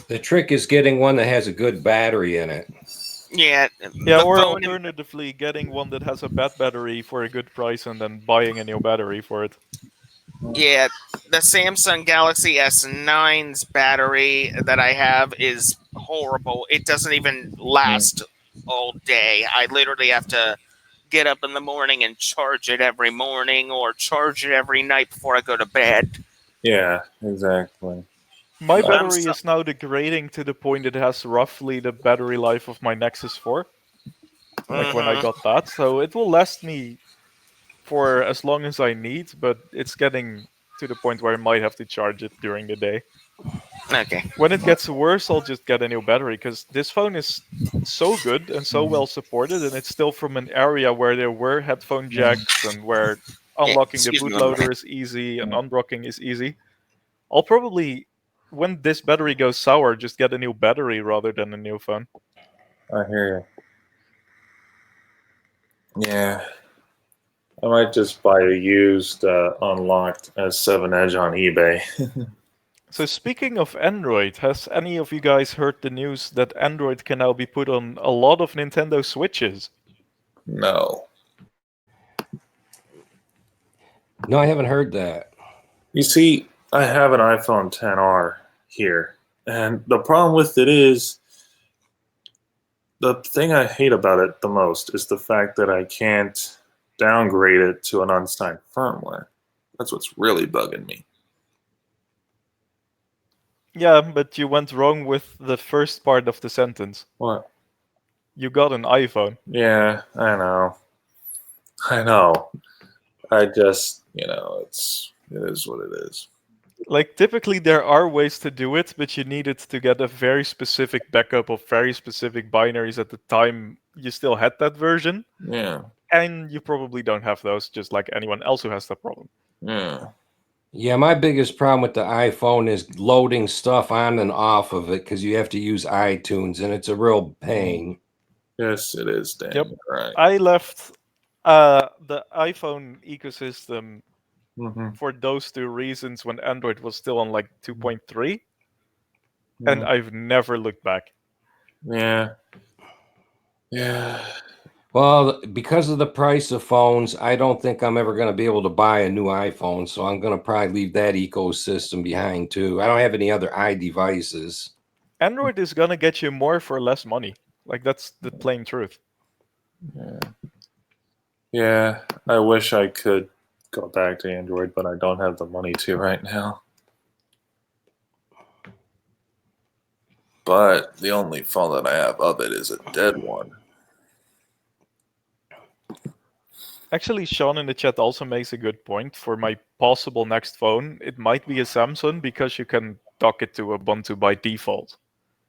The trick is getting one that has a good battery in it. Yeah. Yeah, the or phone alternatively, getting one that has a bad battery for a good price and then buying a new battery for it. Yeah, the Samsung Galaxy S9's battery that I have is horrible. It doesn't even last all day. I literally have to get up in the morning and charge it every morning or charge it every night before I go to bed. Yeah, exactly. My I'm battery so- is now degrading to the point it has roughly the battery life of my Nexus 4. Like when I Mhm. got that. So it will last me for as long as I need, but it's getting to the point where I might have to charge it during the day. Okay. When it gets worse, I'll just get a new battery, because this phone is so good and so well supported, and it's still from an area where there were headphone jacks and where unlocking the Excuse me. One bootloader is easy and unblocking is easy. I'll probably, when this battery goes sour, just get a new battery rather than a new phone. I hear you. Yeah. I might just buy a used unlocked S7 Edge on eBay. So speaking of Android, has any of you guys heard the news that Android can now be put on a lot of Nintendo Switches? No. No, I haven't heard that. You see, I have an iPhone 10R here, and the problem with it is the thing I hate about it the most is the fact that I can't downgrade it to an unsigned firmware. That's what's really bugging me. Yeah, but you went wrong with the first part of the sentence. What? You got an iPhone. Yeah, I know. I know. I just, it is what it is. Like, typically there are ways to do it, but you needed to get a very specific backup of very specific binaries at the time you still had that version. Yeah, And you probably don't have those, just like anyone else who has that problem. yeah. Yeah, my biggest problem with the iPhone is loading stuff on and off of it because you have to use iTunes, and it's a real pain. Yes, it is, Dan. Yep. You're right. I left the iPhone ecosystem Mm-hmm. for those two reasons when Android was still on like 2.3, and I've never looked back. Yeah. Yeah. Well, because of the price of phones, I don't think I'm ever going to be able to buy a new iPhone, so I'm going to probably leave that ecosystem behind too. I don't have any other iDevices. Android is gonna get you more for less money. Like, that's the plain truth. Yeah. Yeah. I wish I could go back to Android, but I don't have the money to right now. But the only phone that I have of it is a dead one. Actually, Sean in the chat also makes a good point. For my possible next phone, it might be a Samsung because you can dock it to Ubuntu by default.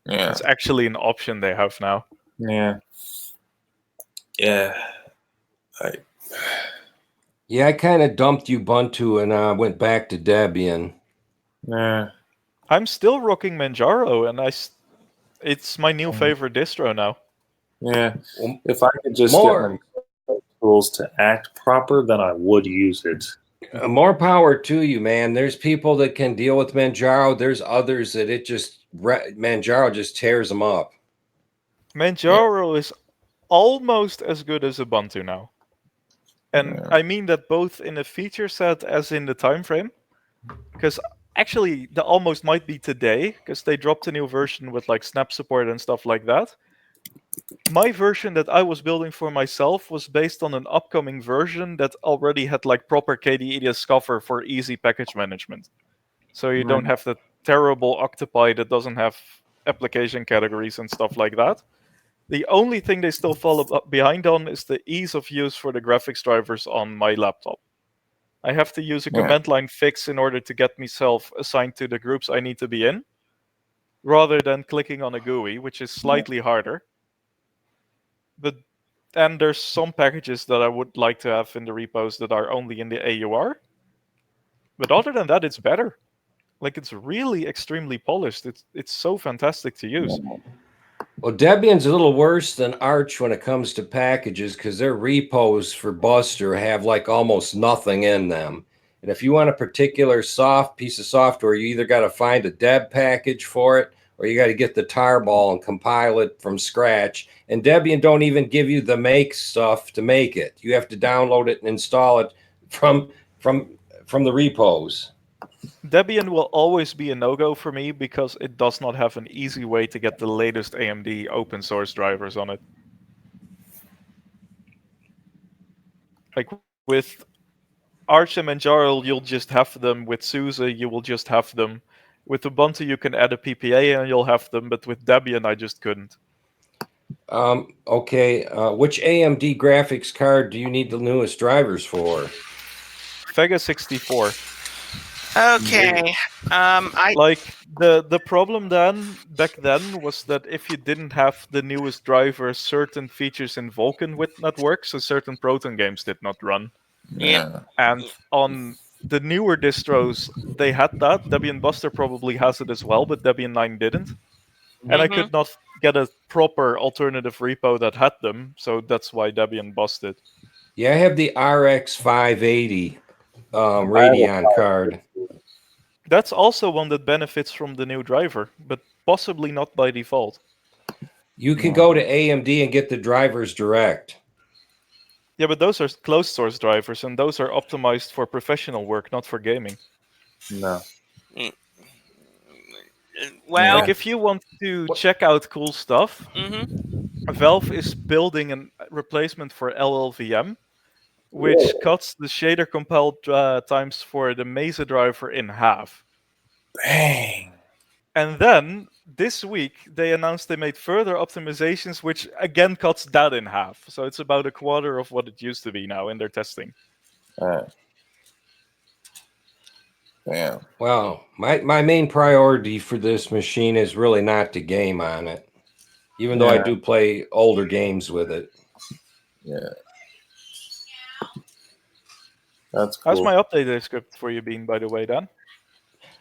Yeah. It's actually an option they have now. Yeah. Yeah. Yeah, I kind of dumped Ubuntu and went back to Debian. Yeah. I'm still rocking Manjaro, and it's my new favorite distro now. Yeah. Well, If I could just more- get my tools to act proper, then I would use it. More power to you, man. There's people that can deal with Manjaro. There's others that Manjaro just tears them up. Manjaro is almost as good as Ubuntu now. And I mean that both in the feature set as in the time frame. Because actually, the almost might be today, because they dropped a new version with like snap support and stuff like that. My version that I was building for myself was based on an upcoming version that already had like proper KDE Discover for easy package management. So you don't have the terrible octopi that doesn't have application categories and stuff like that. The only thing they still fall behind on is the ease of use for the graphics drivers on my laptop. I have to use a command line fix in order to get myself assigned to the groups I need to be in, rather than clicking on a GUI, which is slightly harder. But and there's some packages that I would like to have in the repos that are only in the AUR. But other than that, it's better. Like, it's really extremely polished. It's so fantastic to use. Well, Debian's a little worse than Arch when it comes to packages because their repos for Buster have like almost nothing in them. And if you want a particular soft piece of software, you either got to find a deb package for it or you got to get the tarball and compile it from scratch. And Debian don't even give you the make stuff to make it. You have to download it and install it from the repos. Debian will always be a no-go for me because it does not have an easy way to get the latest AMD open source drivers on it. Like with Arch and Manjaro, you'll just have them. With SUSE, you will just have them. With Ubuntu, you can add a PPA and you'll have them, but with Debian, I just couldn't. Okay, which AMD graphics card do you need the newest drivers for? Vega 64. Okay. Like the problem back then was that if you didn't have the newest driver, certain features in Vulkan would not work, so certain Proton games did not run. Yeah. And on the newer distros, they had that. Debian Buster probably has it as well, but Debian 9 didn't. And I could not get a proper alternative repo that had them, so that's why Debian busted. Yeah, I have the RX 580 Radeon card. That's also one that benefits from the new driver, but possibly not by default. You can go to AMD and get the drivers direct. Yeah, but those are closed source drivers, and those are optimized for professional work, not for gaming. No. Well, like if you want to check out cool stuff, Valve is building a replacement for LLVM, which cuts the shader compiled times for the Mesa driver in half. Dang. And then this week they announced they made further optimizations, which again cuts that in half. So it's about a quarter of what it used to be now in their testing. Damn. Well, my main priority for this machine is really not to game on it, even though I do play older games with it. Yeah. That's cool. How's my update script for you been, by the way, Dan?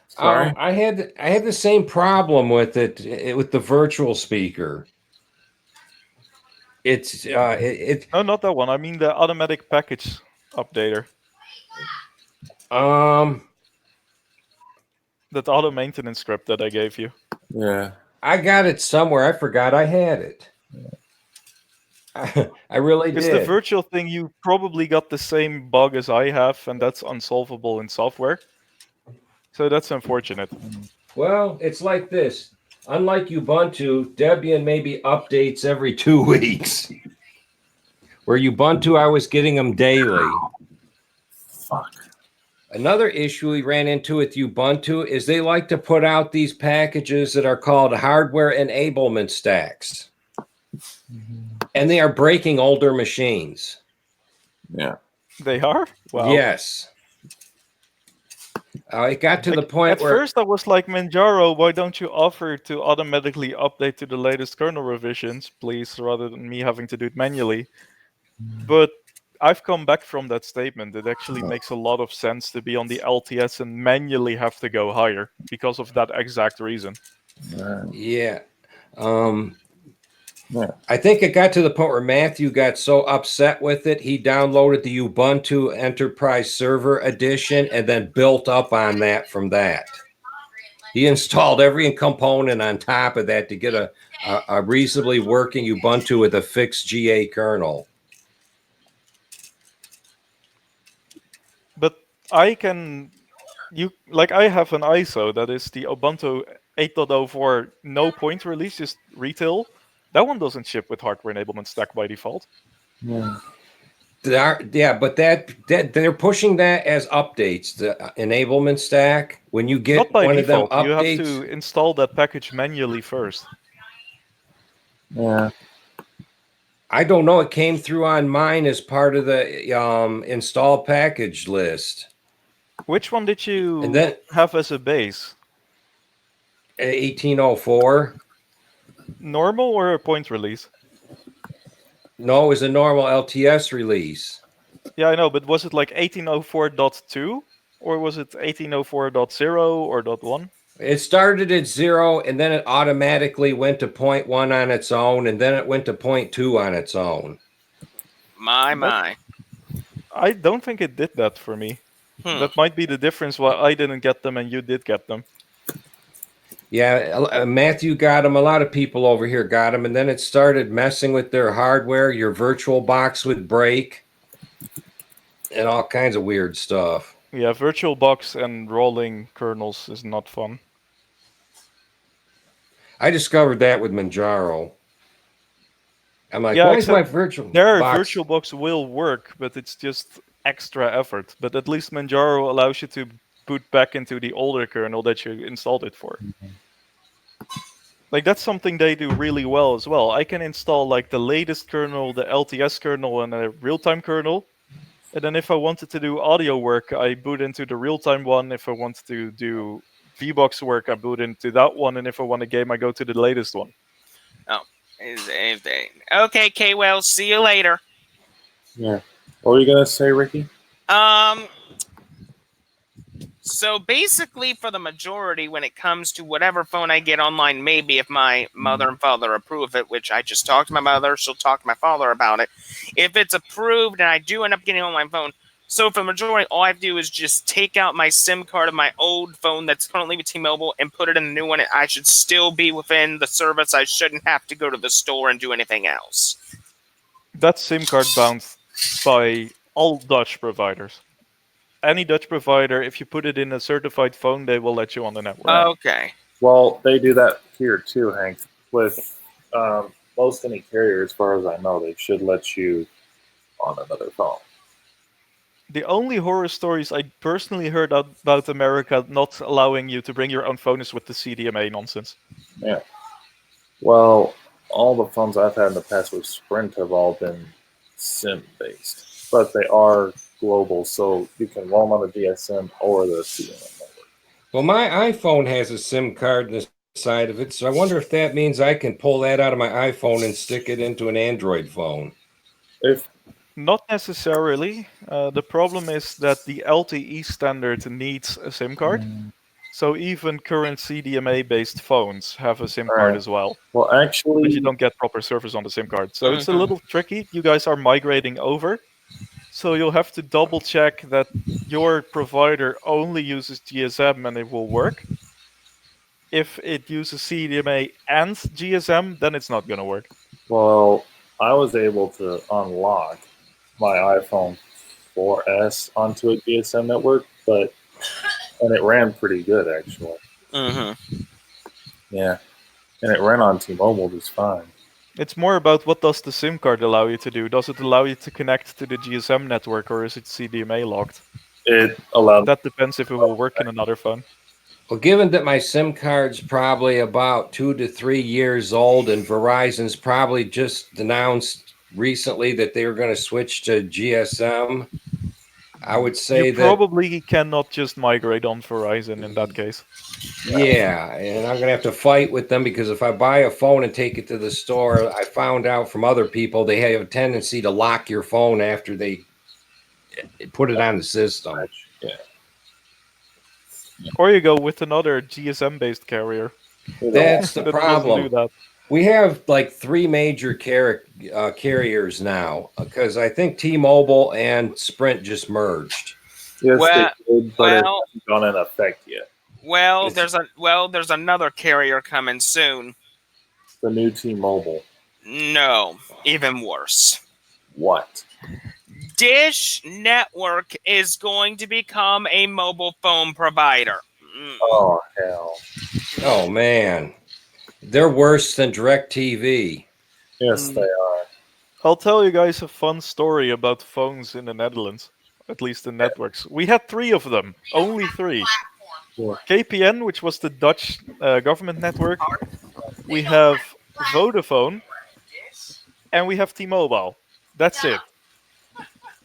Sorry? I had the same problem with it with the virtual speaker. It's No, not that one. I mean the automatic package updater. That auto maintenance script that I gave you. Yeah. I got it somewhere. I forgot I had it. I really did. Because the virtual thing, you probably got the same bug as I have, and that's unsolvable in software. So that's unfortunate. Well, it's like this. Unlike Ubuntu, Debian maybe updates every 2 weeks. Where Ubuntu, I was getting them daily. Fuck. Another issue we ran into with Ubuntu is they like to put out these packages that are called hardware enablement stacks. And they are breaking older machines. Yeah. They are? Wow. Yes. It got to the point at first I was like, Manjaro, why don't you offer to automatically update to the latest kernel revisions, please, rather than me having to do it manually. But I've come back from that statement. It actually makes a lot of sense to be on the LTS and manually have to go higher because of that exact reason. Yeah. I think it got to the point where Matthew got so upset with it, he downloaded the Ubuntu Enterprise Server Edition and then built up on that from that. He installed every component on top of that to get a a reasonably working Ubuntu with a fixed GA kernel. But I can, I have an ISO that is the Ubuntu 8.0 for no point release, just retail. That one doesn't ship with hardware enablement stack by default. Yeah. But that they're pushing that as updates. The enablement stack. When you get Not by one of them default. You have updates, to install that package manually first. Yeah. I don't know. It came through on mine as part of the install package list. Which one did you And then have as a base? 1804. Normal or a point release? No, it was a normal LTS release. Yeah, I know, but was it like 1804.2 or was it 1804.0 or .1? It started at 0, and then it automatically went to 0.1 on its own, and then it went to 0.2 on its own. My. I don't think it did that for me. That might be the difference why I didn't get them and you did get them. Yeah, Matthew got them. A lot of people over here got them, and then it started messing with their hardware. Your virtual box would break, and all kinds of weird stuff. Yeah, VirtualBox and rolling kernels is not fun. I discovered that with Manjaro. I'm like, Yeah, why is my except virtual their box? VirtualBox will work, but it's just extra effort. But at least Manjaro allows you to boot back into the older kernel that you installed it for. Like, that's something they do really well as well. I can install like the latest kernel, the LTS kernel, and a real-time kernel. And then if I wanted to do audio work, I boot into the real-time one. If I want to do VBox work, I boot into that one. And if I want a game, I go to the latest one. Oh, okay, K-Well, see you later. Yeah. What were you gonna say, Ricky? So basically, for the majority, when it comes to whatever phone I get online, maybe if my mother and father approve it, which I just talked to my mother, she'll talk to my father about it. If it's approved and I do end up getting on my phone, so for the majority, all I have to do is just take out my SIM card of my old phone that's currently with T-Mobile and put it in the new one. I should still be within the service. I shouldn't have to go to the store and do anything else. That's SIM card bound by all Dutch providers. Any Dutch provider, if you put it in a certified phone, they will let you on the network. Okay. Well, they do that here too, Hank. With most any carrier, as far as I know, they should let you on another phone. The only horror stories I personally heard about America not allowing you to bring your own phone is with the CDMA nonsense. Yeah. Well, all the phones I've had in the past with Sprint have all been SIM based, but they are global, so you can roam on the DSM or the CDMA network. Well, my iPhone has a SIM card in the side of it, so I wonder if that means I can pull that out of my iPhone and stick it into an Android phone. If Not necessarily. The problem is that the LTE standard needs a SIM card. So even current CDMA-based phones have a SIM card as well. Well, actually, but you don't get proper service on the SIM card. So it's a little tricky. You guys are migrating over. So you'll have to double check that your provider only uses GSM and it will work. If it uses CDMA and GSM, then it's not going to work. Well, I was able to unlock my iPhone 4S onto a GSM network, and it ran pretty good actually. Yeah, and it ran on T-Mobile just fine. It's more about what does the SIM card allow you to do. Does it allow you to connect to the GSM network or is it CDMA locked? It allowed. That depends if it will work in another phone. Well, given that my SIM card's probably about 2 to 3 years old, and Verizon's probably just announced recently that they were going to switch to GSM, I would say you probably cannot just migrate on Verizon in that case. Yeah, and I'm going to have to fight with them because if I buy a phone and take it to the store, I found out from other people they have a tendency to lock your phone after they put it on the system. Yeah. Or you go with another GSM-based carrier. That's the that problem. doesn't do that. We have like 3 major carriers now because I think T-Mobile and Sprint just merged. Yes, Well- they did, but it well- hasn't gone in effect yet. Well, there's another carrier coming soon. The new T-Mobile. No, even worse. What? Dish Network is going to become a mobile phone provider. Oh hell! Oh man, they're worse than DirecTV. Yes, they are. I'll tell you guys a fun story about phones in the Netherlands, at least the networks. We had three of them, only three. Yeah. KPN, which was the Dutch government network. We have Vodafone, and we have T-Mobile. That's it.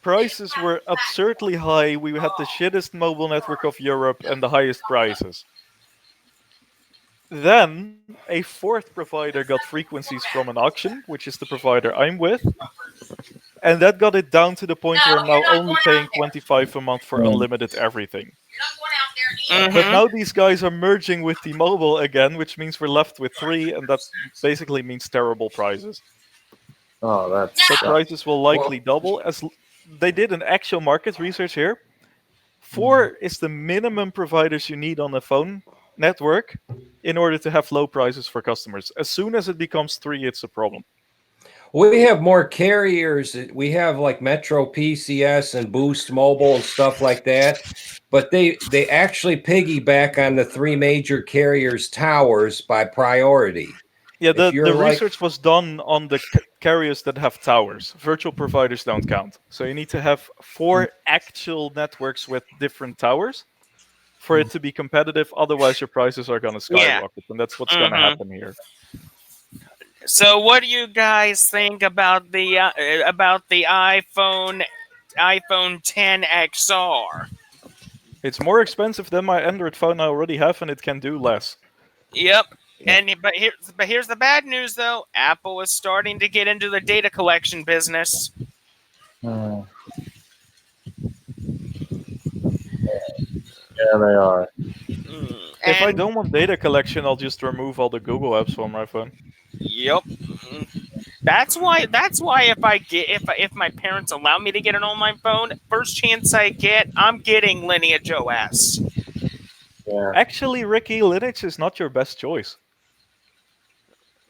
Prices were absurdly high. We had the shittest mobile network of Europe and the highest prices. Then a fourth provider got frequencies from an auction, which is the provider I'm with, and that got it down to the point where I'm now only paying 25 a month for unlimited everything. But now these guys are merging with T-Mobile again, which means we're left with three, and that basically means terrible prices. Oh, that's. So prices will likely Well, double. They did an actual market research here. 4 is the minimum providers you need on a phone network in order to have low prices for customers. As soon as it becomes 3, it's a problem. we have more carriers. We have like Metro PCS and Boost Mobile and stuff like that. But they actually piggyback on the three major carriers' towers by priority. Yeah, If the you're like, research was done on the carriers that have towers. Virtual providers don't count. So you need to have 4 actual networks with different towers for it to be competitive. Otherwise, your prices are going to Yeah. skyrocket, and that's what's going to happen here. So, what do you guys think about the iPhone 10 XR? It's more expensive than my Android phone I already have, and it can do less. Yep. But here's the bad news though. Apple is starting to get into the data collection business. Yeah, they are. If I don't want data collection, I'll just remove all the Google apps from my phone. Yep. That's why if my parents allow me to get it on my phone, first chance I get, I'm getting Lineage OS. Yeah. Actually, Ricky, Linux is not your best choice.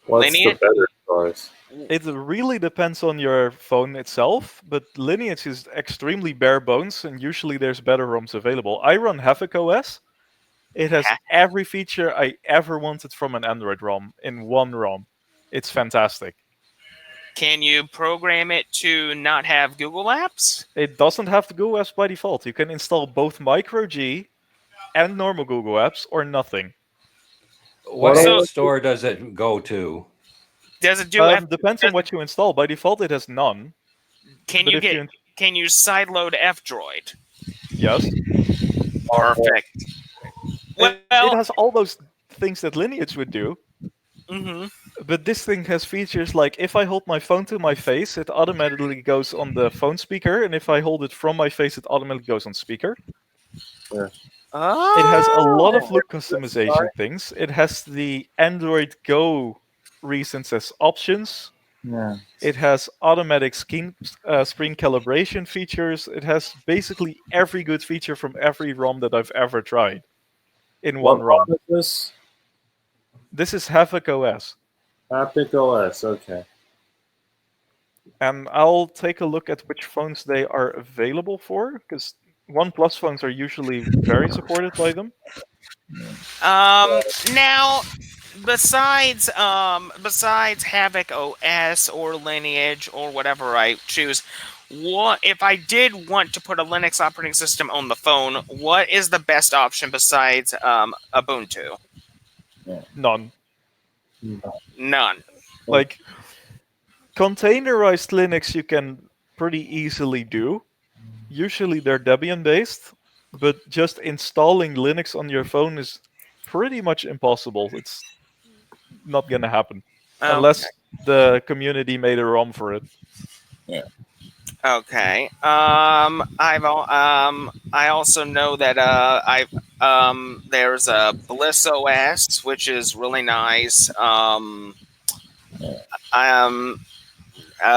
What's Lineage? the better choice? It really depends on your phone itself, but Lineage is extremely bare bones, and usually there's better ROMs available. I run Havoc OS. It has every feature I ever wanted from an Android ROM in one ROM. It's fantastic. Can you program it to not have Google apps? It doesn't have the Google apps by default. You can install both Micro G and normal Google apps or nothing. what So- app store does it go to? Does it do? Depends on what you install. By default, it has none. Can But you if get? you Can you sideload F-Droid? yes, Perfect. it has all those things that Lineage would do. Mm-hmm. But this thing has features like if I hold my phone to my face, it automatically goes on the phone speaker, and if I hold it from my face, it automatically goes on speaker. Oh. It has a lot of look customization things. It has the Android Go recents as options. Yeah. It has automatic screen calibration features. It has basically every good feature from every ROM that I've ever tried in one What ROM. ROM is this? This is Havoc OS. Epic OS. Okay. And I'll take a look at which phones they are available for, because OnePlus phones are usually very supported by them. Now, besides Havoc OS or Lineage or whatever I choose, what if I did want to put a Linux operating system on the phone? What is the best option besides Ubuntu? None. None. Like, containerized Linux you can pretty easily do. Usually they're Debian based, but just installing Linux on your phone is pretty much impossible. It's not gonna happen unless the community made a ROM for it. Okay. I also know that there's a Bliss OS, which is really nice.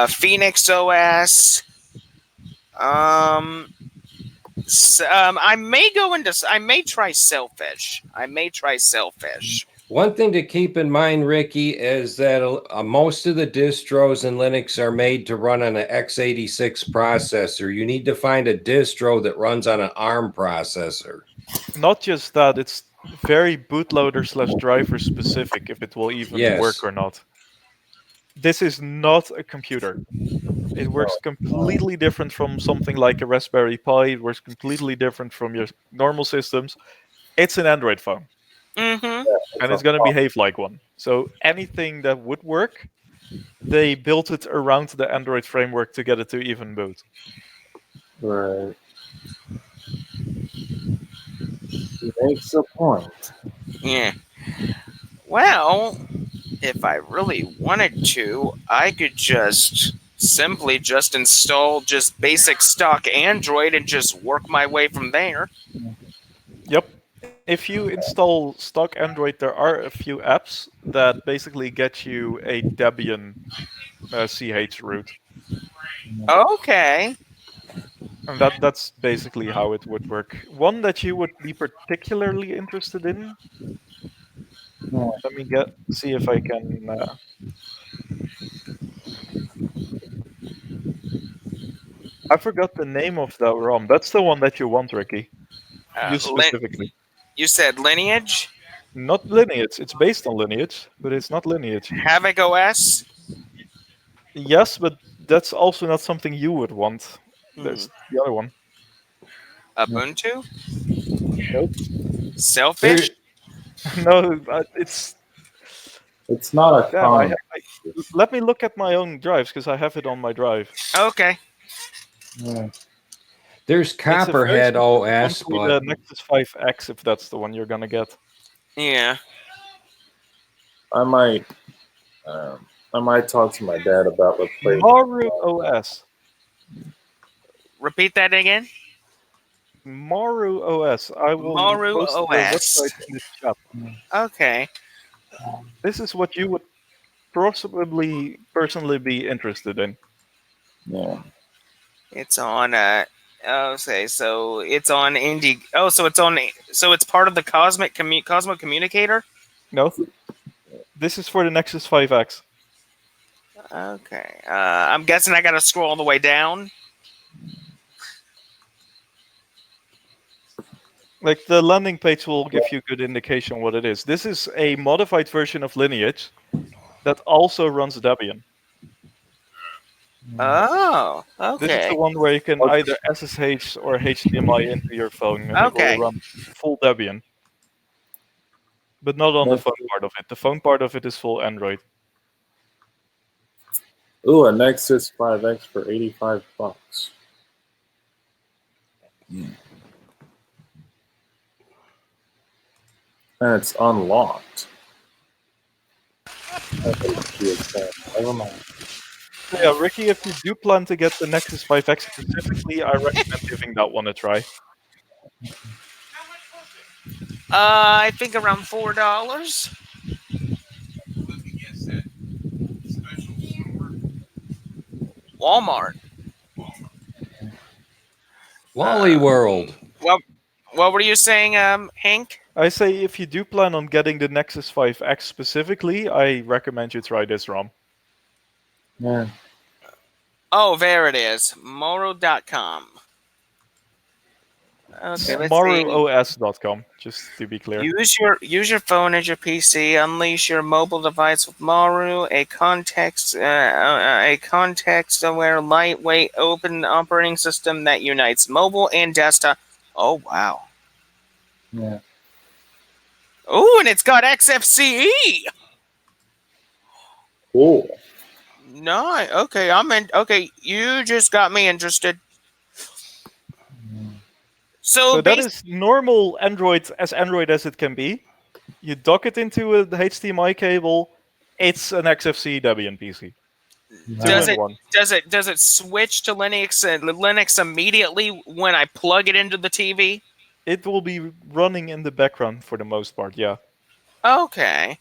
Phoenix OS. I may try Sailfish. One thing to keep in mind, Ricky, is that most of the distros in Linux are made to run on an x86 processor. You need to find a distro that runs on an ARM processor. Not just that, it's very bootloader/driver specific if it will even work Yes. or not. This is not a computer. It works completely different from something like a Raspberry Pi. It works completely different from your normal systems. It's an Android phone, Mm-hmm. and it's going to behave like one. So anything that would work, they built it around the Android framework to get it to even boot. Right. He makes a point. Yeah. Well, if I really wanted to, I could just simply just install just basic stock Android and just work my way from there. Yep. If you install stock Android, there are a few apps that basically get you a Debian CH root. Okay. And that's basically how it would work. One that you would be particularly interested in. Let me see if I can. I forgot the name of that ROM. That's the one that you want, Ricky. You Lin- specifically. you said Lineage? Not Lineage. It's based on Lineage, but it's not Lineage. Havoc OS? Yes, but that's also not something you would want. There's the other one. Ubuntu? Nope. Selfish? No, it's. It's not a Damn, common. let me look at my own drives because I have it on my drive. Okay. Yeah. There's It's a very Copperhead specific one OS, for but the Nexus 5X, if that's the one you're gonna get. Yeah. I might. I might talk to my dad about replacing. Maru OS. Repeat that again. Maru OS. I will Maru post the OS. website in the chat. Okay. This is what you would possibly personally be interested in. Yeah. It's on okay, so it's on Indie. Oh, so it's part of the Cosmo Communicator? No? This is for the Nexus 5X. Okay. I'm guessing I gotta scroll all the way down. Like, the landing page will give you a good indication what it is. This is a modified version of Lineage that also runs Debian. Oh, This is the okay. one where you can either SSH or HDMI into your phone, and it Okay. will run full Debian. But not on the phone part of it. The phone part of it is full Android. Ooh, a Nexus 5X for $85. And it's unlocked. Never mind. So yeah, Ricky, if you do plan to get the Nexus 5X specifically, I recommend giving that one a try. I think around $4. Walmart. Wally World. What were you saying, Hank? I say if you do plan on getting the Nexus 5X specifically, I recommend you try this ROM. Yeah. Oh, there it is. Moro.com. Okay, let's see. MaruOS.com, just to be clear. Use your phone as your PC. Unleash your mobile device with Maru, a context-aware, lightweight, open operating system that unites mobile and desktop. Oh wow! Yeah. Oh, and it's got XFCE. Cool. No, okay, I'm in. Okay, you just got me interested. So that is normal Android as it can be. You dock it into a HDMI cable. It's an XFCE Debian PC. Does it one. does it switch to Linux immediately when I plug it into the TV? It will be running in the background for the most part, yeah. Okay.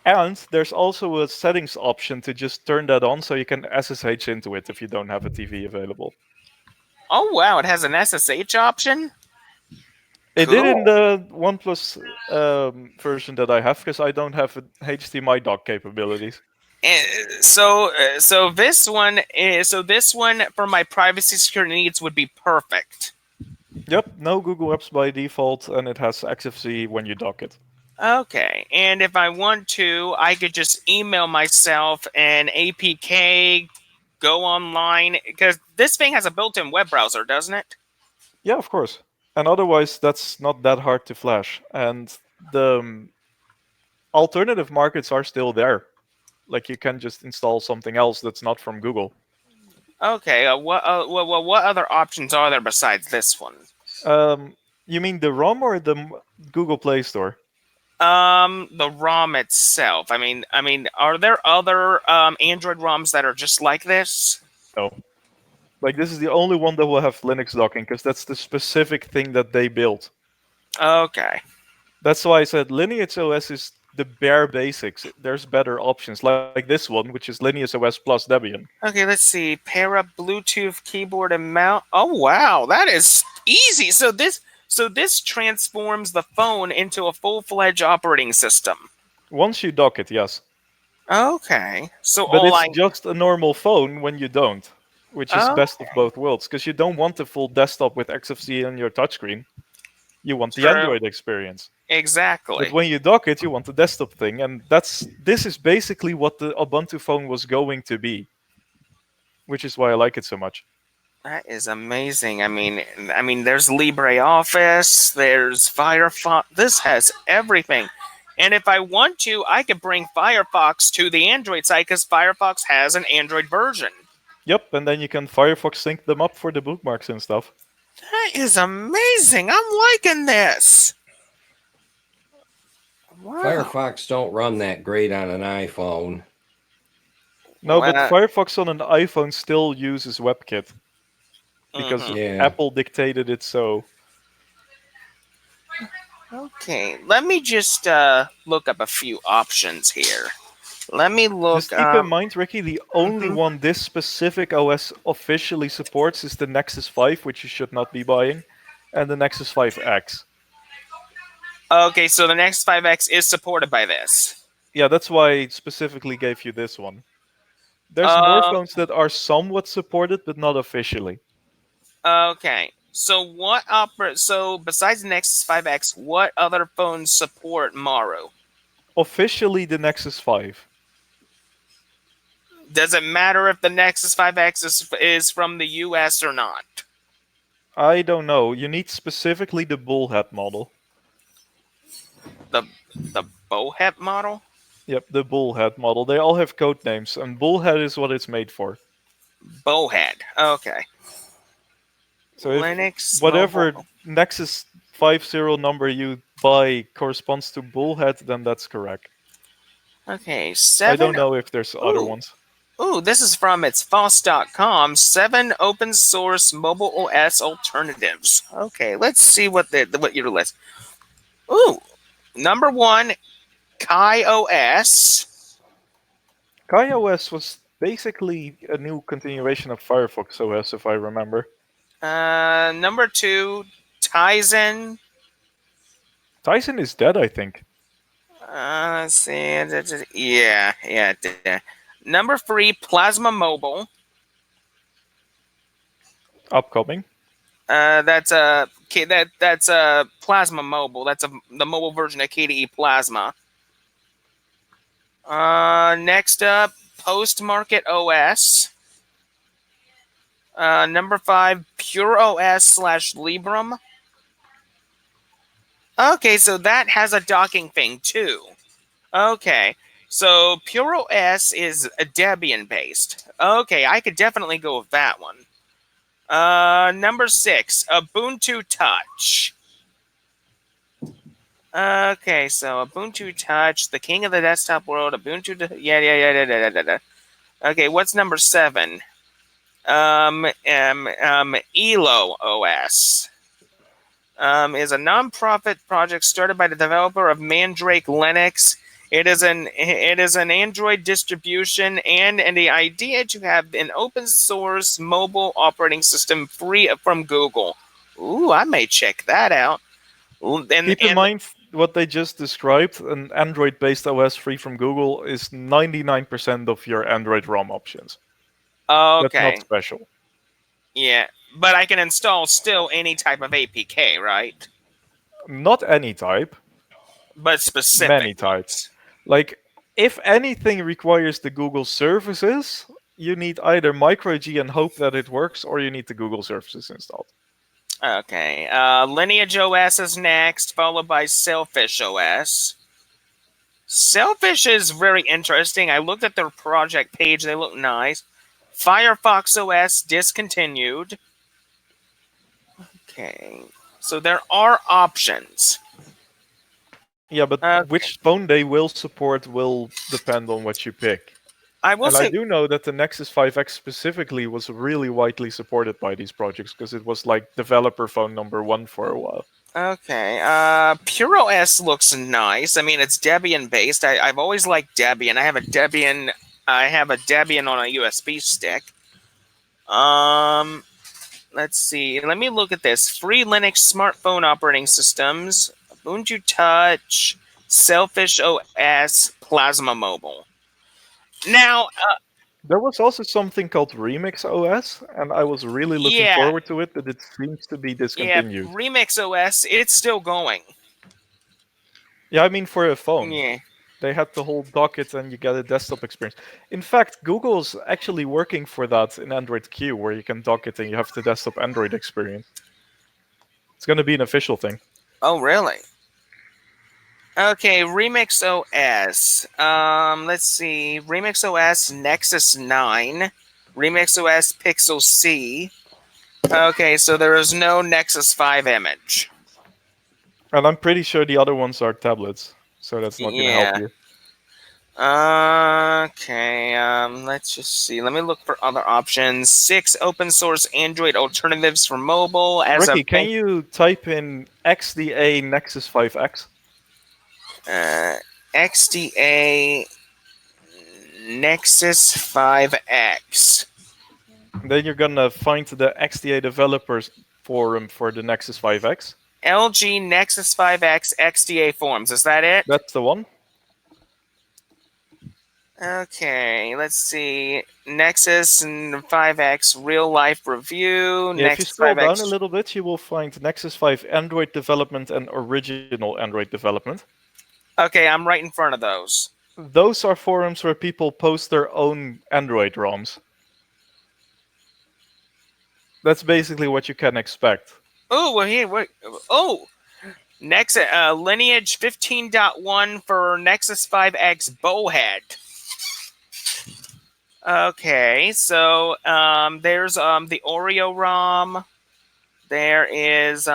And there's also a settings option to just turn that on so you can SSH into it if you don't have a TV available. Oh wow, it has an SSH option? It did in Cool. the OnePlus version that I have because I don't have HDMI dock capabilities. So this one for my privacy security needs would be perfect. Yep, no Google Apps by default, and it has XFCE when you dock it. Okay, and if I want to, I could just email myself an APK, go online, because this thing has a built-in web browser, doesn't it? Yeah, of course. And otherwise, that's not that hard to flash. And the alternative markets are still there. Like you can just install something else that's not from Google. Okay, what other options are there besides this one? You mean the ROM or the Google Play Store? The ROM itself. Are there other Android ROMs that are just like this? No. Like this is the only one that will have Linux docking because that's the specific thing that they built. Okay. That's why I said Lineage OS is the bare basics. There's better options like this one, which is Lineage OS plus Debian. Okay, let's see. Pair up Bluetooth keyboard and mouse. Oh wow, that is easy. So this transforms the phone into a full-fledged operating system. Once you dock it, yes. Okay. So But all it's I just a normal phone when you don't, which is best of Okay. both worlds because you don't want the full desktop with XFCE on your touchscreen. You want the True. Android experience. But Exactly. when you dock it, you want the desktop thing, and this is basically what the Ubuntu phone was going to be, which is why I like it so much. That is amazing. There's LibreOffice, there's Firefox. This has everything. And if I want to, I could bring Firefox to the Android side because Firefox has an Android version. Yep, and then you can Firefox sync them up for the bookmarks and stuff. That is amazing. I'm liking this. Wow. Firefox don't run that great on an iPhone. No, but Well, Firefox on an iPhone still uses WebKit because mhm. Yeah. Apple dictated it so. Okay, let me just look up a few options here. Let me look Just keep up. in mind, Ricky, the only one this specific OS officially supports is the Nexus 5, which you should not be buying, and the Nexus 5X. Okay, so the Nexus 5X is supported by this. Yeah, that's why I specifically gave you this one. There's more phones that are somewhat supported, but not officially. Okay, so besides the Nexus 5X, what other phones support Maru? Officially, the Nexus 5. Does it matter if the Nexus 5X is from the US or not? I don't know. You need specifically the bullhead model. The Bowhead model? Yep, the bullhead model. They all have code names, and bullhead is what it's made for. Bowhead. Okay. So if Linux whatever mobile. Nexus 50 number you buy corresponds to bullhead, then that's correct. Okay, I 7. don't know if there's other Ooh. ones. Ooh, this is from itsfos.com. 7 open source mobile OS alternatives. Okay, let's see what your list. Ooh, number 1, KaiOS. KaiOS was basically a new continuation of Firefox OS, if I remember. Number 2, Tizen. Tyson is dead, I think. Let's see. Yeah. Number 3, Plasma Mobile. Upcoming. That's a Plasma Mobile. That's the mobile version of KDE Plasma. Next up, Postmarket OS. Number 5, Pure OS / Librem. Okay, so that has a docking thing too. Okay, so Pure OS is a Debian based. Okay, I could definitely go with that one. Number 6, Ubuntu Touch. Okay, so Ubuntu Touch, the king of the desktop world. Ubuntu, yeah. Okay, what's number 7? Elo OS. Is a non-profit project started by the developer of Mandrake Linux. It is an Android distribution and the idea to have an open source mobile operating system free from Google. Ooh, I may check that out. Keep in mind what they just described. An Android-based OS free from Google is 99% of your Android ROM options. That's not okay, special. yeah, but I can install still any type of APK, right? Not any type, But specific many types. ones. Like, if anything requires the Google services, you need either MicroG and hope that it works, or you need the Google services installed. Okay, Lineage OS is next, followed by Sailfish OS. Sailfish is very interesting. I looked at their project page; they look nice. Firefox OS discontinued. Okay, so there are options. Yeah, but Okay. which phone they will support will depend on what you pick. I will And I say, do know that the Nexus 5X specifically was really widely supported by these projects because it was like developer phone #1 for a while. okay, PureOS looks nice. I mean, it's Debian based. I've always liked Debian. I have a Debian on a USB stick. Let's see. Let me look at this. Free Linux smartphone operating systems, Ubuntu Touch, Selfish OS, Plasma Mobile. Now, There was also something called Remix OS, and I was really looking yeah, forward to it, but it seems to be yeah, discontinued. Remix OS, it's still going. Yeah, I mean for a phone. Yeah. They had the whole docket and you get a desktop experience. In fact, Google's actually working for that in Android Q, where you can dock it and you have the desktop Android experience. It's going to be an official thing. Oh, really? Okay, Remix OS. Let's see. Remix OS Nexus 9. Remix OS Pixel C. Okay, so there is no Nexus 5 image. And I'm pretty sure the other ones are tablets, so that's not going to help Yeah. you. Okay, let's just see. Let me look for other options. 6 open source Android alternatives for mobile. As Ricky, of can you type in XDA Nexus 5X? XDA Nexus 5X. Then you're going to find the XDA developers forum for the Nexus 5X. LG Nexus 5X XDA forums. Is that it? That's the one. Okay, let's see. Nexus and 5X real life review. Yeah, if you Nexus scroll 5X. down a little bit, you will find Nexus 5 Android development and original Android development. Okay, I'm right in front of those. Those are forums where people post their own Android ROMs. That's basically what you can expect. Oh, well, here, wait. Oh, Nexus Lineage 15.1 for Nexus 5X Bowhead. Okay, so there's the Oreo ROM. There is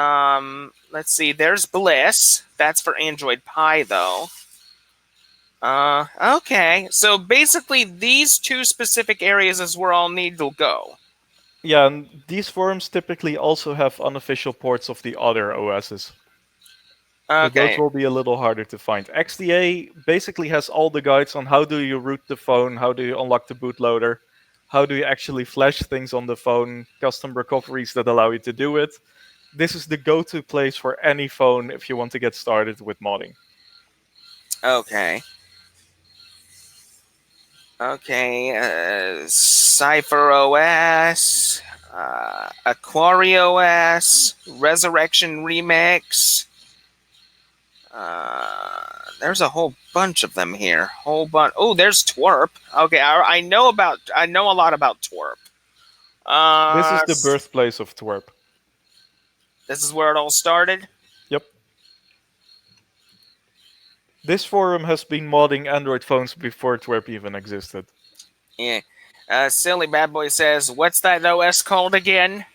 let's see, there's Bliss. That's for Android Pie though. Okay, so basically these two specific areas is where I'll need to go. Yeah, and these forums typically also have unofficial ports of the other OSs. But those Okay, will be a little harder to find. XDA basically has all the guides on how do you root the phone, how do you unlock the bootloader, how do you actually flash things on the phone, custom recoveries that allow you to do it. This is the go-to place for any phone if you want to get started with modding. okay. Okay, Cypher OS, Aquario OS, Resurrection Remix. There's a whole bunch of them here. Whole bunch. Oh, there's Twerp. Okay, I know a lot about Twerp. This is the birthplace of Twerp. This is where it all started. Yep. This forum has been modding Android phones before Twerp even existed. Yeah. Silly Bad Boy says, "What's that OS called again?"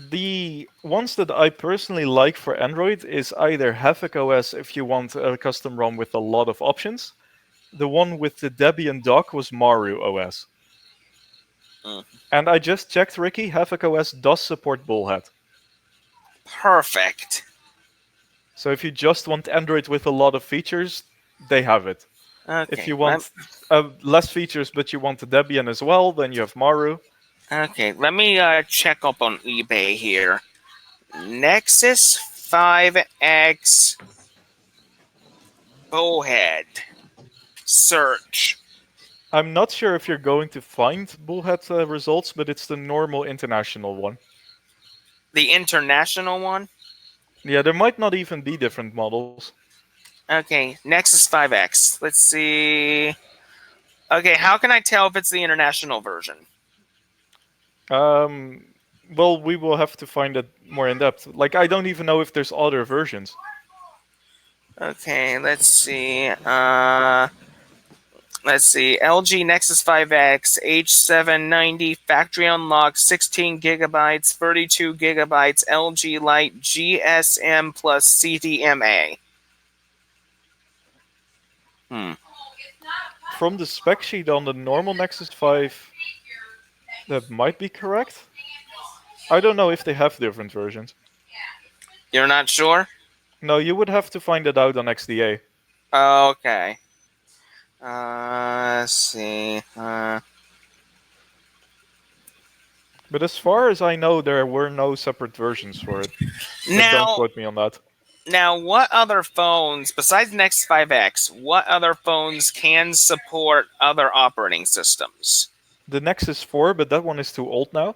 The ones that I personally like for Android is either Havoc OS if you want a custom ROM with a lot of options. The one with the Debian dock was Maru OS. And I just checked, Ricky, Havoc OS does support Bullhead. Perfect. So if you just want Android with a lot of features, they have it. Okay. If you want less features but you want the Debian as well, then you have Maru. Okay, let me check up on eBay here. Nexus 5X Bullhead. Search. I'm not sure if you're going to find bullhead results, but it's the normal international one. The international one? Yeah, there might not even be different models. Okay, Nexus 5X. Let's see. Okay, how can I tell if it's the international version? Um, well, we will have to find it more in depth. Like, I don't even know if there's other versions. Okay, let's see. Let's see. LG Nexus 5X H790 factory unlocked 16 gigabytes, 32 gigabytes, LG Light GSM plus CDMA. From the spec sheet on the normal Nexus 5, that might be correct. I don't know if they have different versions. You're not sure? No, you would have to find it out on XDA. Okay. Let's see. But as far as I know, there were no separate versions for it. But don't Now, quote me on that. now, what other phones besides Nexus 5X? What other phones can support other operating systems? The Nexus 4, but that one is too old now.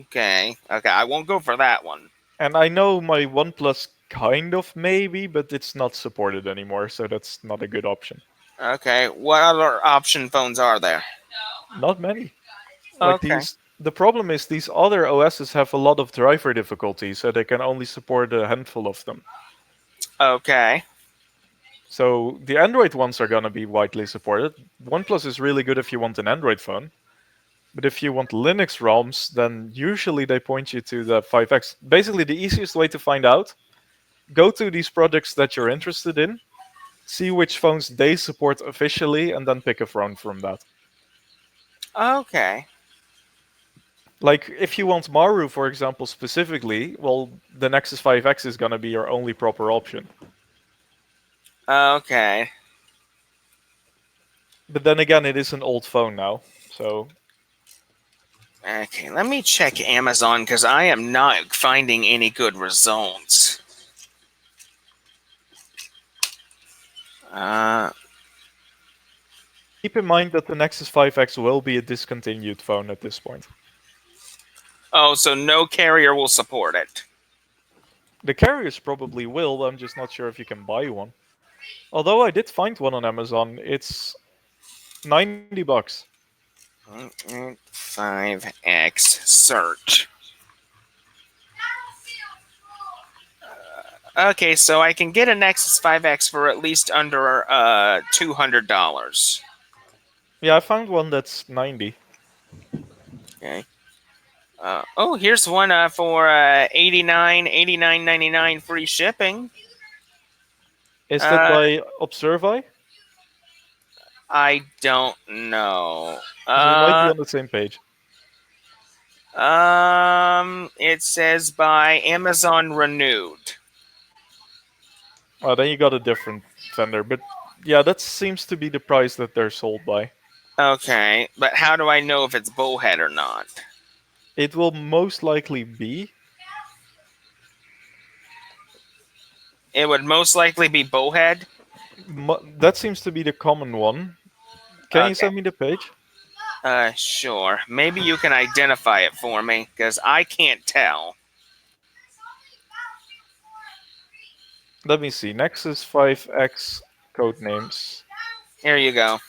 Okay. I won't go for that one. And I know my OnePlus kind of maybe, but it's not supported anymore, so that's not a good option. Okay. What other option phones are there? Not many. Like Okay. the problem is these other OSs have a lot of driver difficulty, so they can only support a handful of them. Okay. So the Android ones are gonna be widely supported. OnePlus is really good if you want an Android phone. But if you want Linux ROMs, then usually they point you to the 5X. Basically, the easiest way to find out, go to these projects that you're interested in, see which phones they support officially, and then pick a phone from that. Okay. Like, if you want Maru, for example, specifically, well, the Nexus 5X is gonna be your only proper option. Okay. But then again, it is an old phone now, so Okay, let me check Amazon because I am not finding any good results. keep in mind that the Nexus 5X will be a discontinued phone at this point. Oh, so no carrier will support it. The carriers probably will, I'm just not sure if you can buy one. Although I did find one on Amazon, it's $90. 5X search. Okay, so I can get a Nexus 5X for at least under $200. Yeah, I found one that's 90. Okay. Oh, here's one for $89.99 free shipping. Is that by Observi? I don't know. Because we might be on the same page. It says by Amazon Renewed. Oh, then you got a different vendor. But yeah, that seems to be the price that they're sold by. Okay, but how do I know if it's bullhead or not? It will most likely be. It would most likely be bullhead. That seems to be the common one. Can you Okay. send me the page? Sure. Maybe you can identify it for me, because I can't tell. Let me see. Nexus 5X code names. Here you go.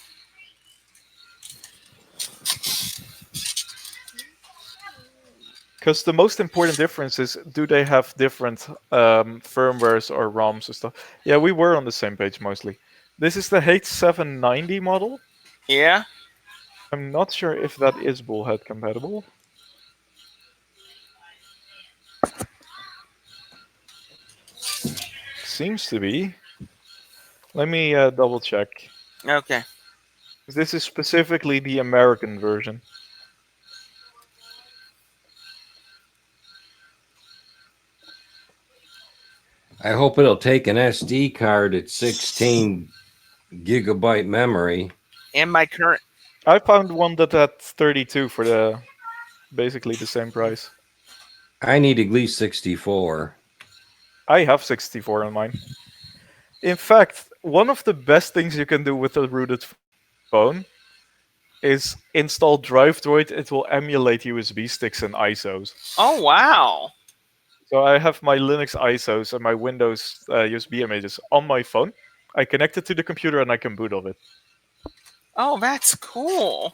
Because the most important difference is, do they have different firmwares or ROMs and stuff? Yeah, we were on the same page mostly. This is the H790 model. Yeah? I'm not sure if that is bullhead compatible. Seems to be. Let me double check. Okay. This is specifically the American version. I hope it'll take an SD card at 16 gigabyte memory. And my current... I found one that had 32 for the basically the same price. I need at least 64. I have 64 on mine. In fact, one of the best things you can do with a rooted phone is install DriveDroid. It will emulate USB sticks and ISOs. Oh, wow. So I have my Linux ISOs and my Windows USB images on my phone. I connect it to the computer and I can boot of it. Oh, that's cool.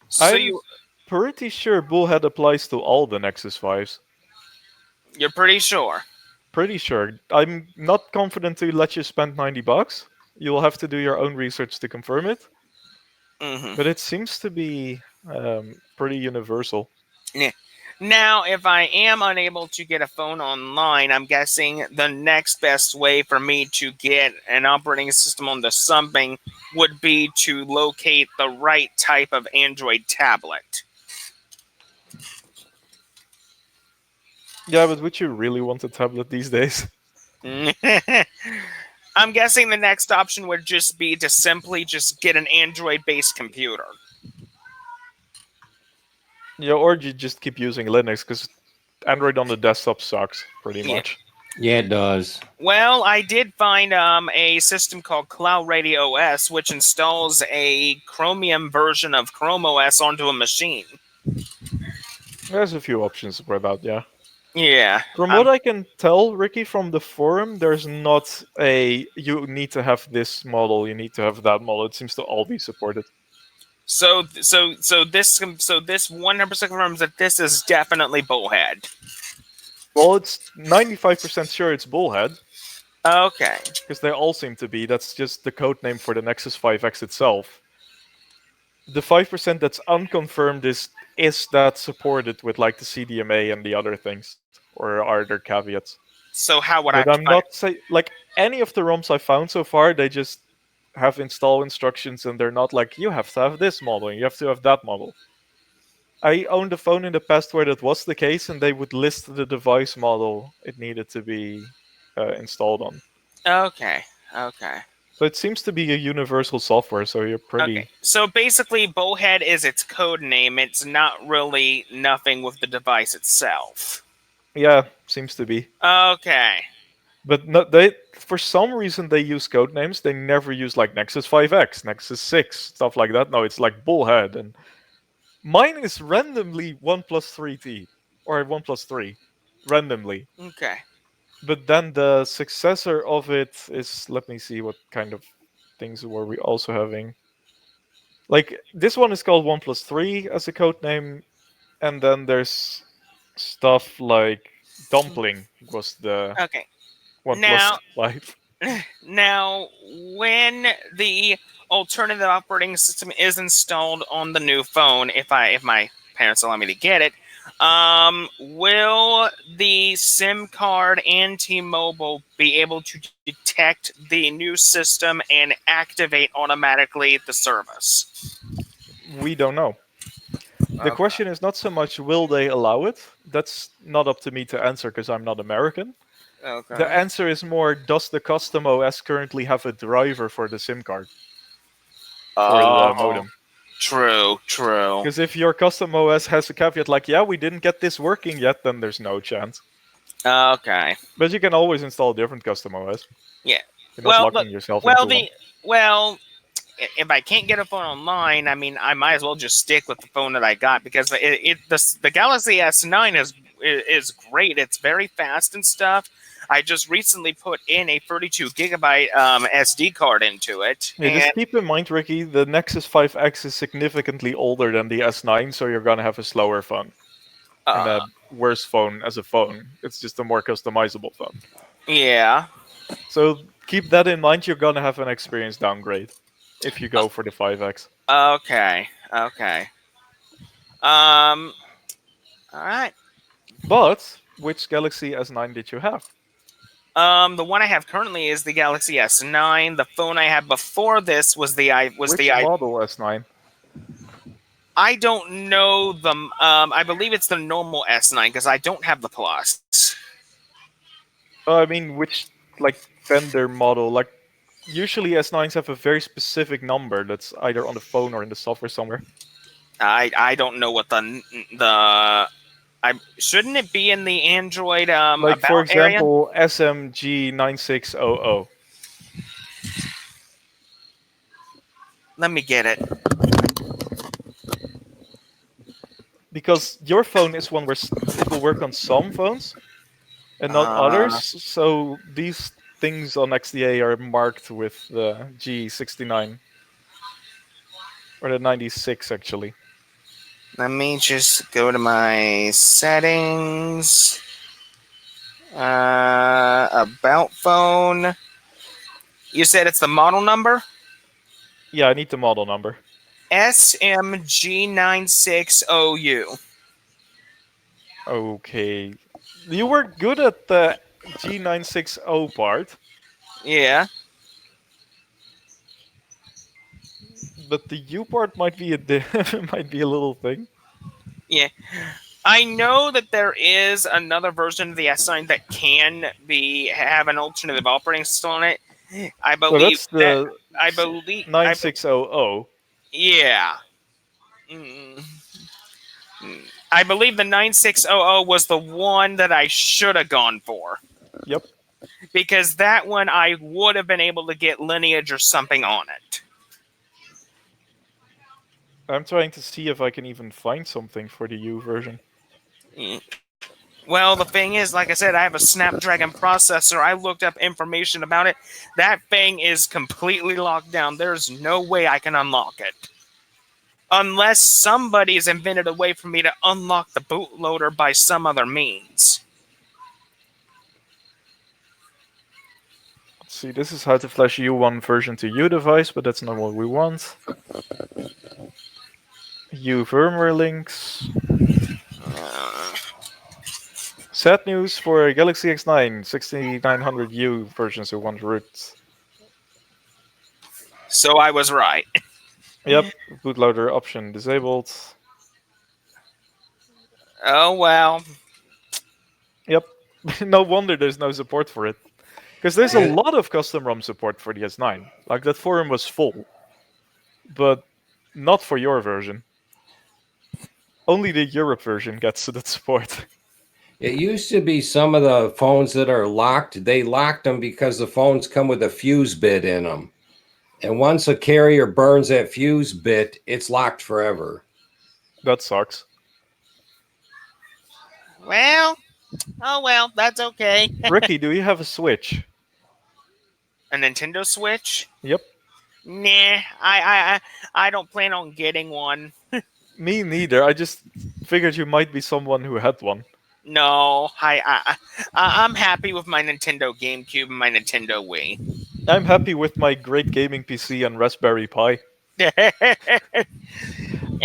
So I'm pretty sure Bullhead applies to all the Nexus 5s. you're pretty sure? Pretty sure. I'm not confident to let you spend $90. You'll have to do your own research to confirm it, Mm-hmm. but it seems to be pretty universal. Yeah. Now, if I am unable to get a phone online, I'm guessing the next best way for me to get an operating system onto something would be to locate the right type of Android tablet. Yeah, but would you really want a tablet these days? I'm guessing the next option would just be to simply just get an Android-based computer. Yeah, or you just keep using Linux because Android on the desktop sucks pretty Yeah. much. Yeah, it does. Well, I did find a system called Cloud Radio OS, which installs a Chromium version of Chrome OS onto a machine. There's a few options for that, yeah. Yeah. From what I can tell, Ricky, from the forum, there's not a you need to have this model, you need to have that model. It seems to all be supported. So this 100% confirms that this is definitely Bullhead. Well, it's 95% sure it's Bullhead, Okay. because they all seem to be. That's just the code name for the Nexus 5X itself. The 5% that's unconfirmed is that supported with like the CDMA and the other things, or are there caveats? So how would But I I'm not say like any of the ROMs I found so far, they just have install instructions and they're not like you have to have this model and you have to have that model. I owned a phone in the past where that was the case, and they would list the device model it needed to be installed on. Okay. Okay. So it seems to be a universal software, so you're pretty. Okay. So basically, Bullhead is its code name. It's not really nothing with the device itself. Yeah, seems to be. Okay. But no, they for some reason they use code names. They never use like Nexus 5X, Nexus 6, stuff like that. No, it's like Bullhead, and mine is randomly 1+3T or 1+3, randomly. Okay. But then the successor of it is, let me see what kind of things were we also having. Like this one is called 1+3 as a code name, and then there's stuff like Dumpling was the Okay. 1+5. Now, when the alternative operating system is installed on the new phone, if my parents allow me to get it, will the SIM card and T-Mobile be able to detect the new system and activate automatically the service? We don't know. The question is not so much will they allow it. That's not up to me to answer because I'm not American. Okay. The answer is more, does the custom OS currently have a driver for the SIM card? For the modem? True. Because if your custom OS has a caveat like, yeah, we didn't get this working yet, then there's no chance. Okay. But you can always install a different custom OS. Yeah. You're not locking yourself into one. If I can't get a phone online, I mean, I might as well just stick with the phone that I got because the Galaxy S9 is great. It's very fast and stuff. I just recently put in a 32 gigabyte SD card into it. Yeah, just keep in mind, Ricky, the Nexus 5X is significantly older than the S9, so you're gonna have a slower phone and a worse phone as a phone. It's just a more customizable phone. Yeah. So keep that in mind. You're gonna have an experience downgrade if you go for the 5X. Okay. All right. But which Galaxy S9 did you have? The one I have currently is the Galaxy S9. The phone I had before this was Which model S9? I don't know them. I believe it's the normal S9 because I don't have the Plus. I mean, which like vendor model? Like usually S9s have a very specific number that's either on the phone or in the software somewhere. I don't know what the Shouldn't it be in the Android Like for about area? example, SMG9600. Let me get it. Because your phone is one where it will work on some phones and not others. Uh, So these things on XDA are marked with the G69 or the 96 actually. Let me just go to my settings. About phone. You said it's the model number? Yeah, I need the model number. SMG96OU. Okay. You were good at the G960 part, Yeah. but the U part might be might be a little thing. Yeah. I know that there is another version of the S9 that can have an alternative operating system on it. I So believe that's that the I believe 9600. yeah. Mm, I believe the 9600 was the one that I should have gone for. Yep. Because that one I would have been able to get Lineage or something on it. I'm trying to see if I can even find something for the U version. Well, the thing is, like I said, I have a Snapdragon processor. I looked up information about it. That thing is completely locked down. There's no way I can unlock it. Unless somebody's invented a way for me to unlock the bootloader by some other means. Let's see, this is how to flash U1 version to U device, but that's not what we want. U firmware links. Sad news for Galaxy X9 6900U versions who want root. So I was right. Yep, bootloader option disabled. Oh well. Yep, no wonder there's no support for it. Because there's a lot of custom ROM support for the S9. Like, that forum was full. But not for your version. Only the Europe version gets that support. It used to be some of the phones that are locked, they locked them because the phones come with a fuse bit in them. And once a carrier burns that fuse bit, it's locked forever. That sucks. Well, oh well, that's okay. Ricky, do you have a Switch? A Nintendo Switch? Yep. Nah, I don't plan on getting one. Me neither. I just figured you might be someone who had one. No, I'm happy with my Nintendo GameCube and my Nintendo Wii. I'm happy with my great gaming PC and Raspberry Pi. The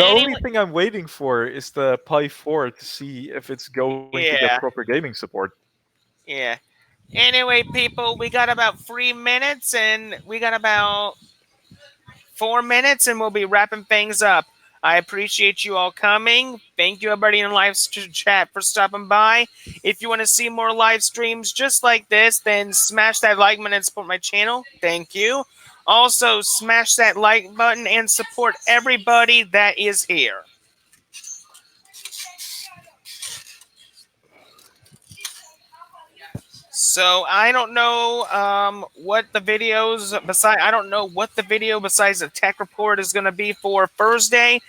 only thing I'm waiting for is the Pi 4 to see if it's going to get Yeah. proper gaming support. Yeah. Anyway, people, we got about 3 minutes and we got about 4 minutes and we'll be wrapping things up. I appreciate you all coming. Thank you, everybody in the live chat for stopping by. If you want to see more live streams just like this, then smash that like button and support my channel. Thank you. Also, smash that like button and support everybody that is here. So I don't know what the videos besides. I don't know what the video besides the tech report is going to be for Thursday.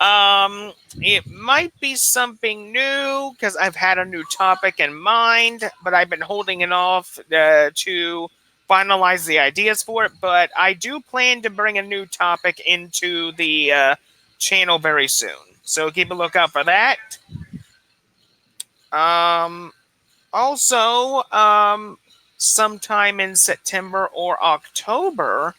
It might be something new because I've had a new topic in mind, but I've been holding it off to finalize the ideas for it. But I do plan to bring a new topic into the channel very soon, so keep a lookout for that. Also, sometime in September or October,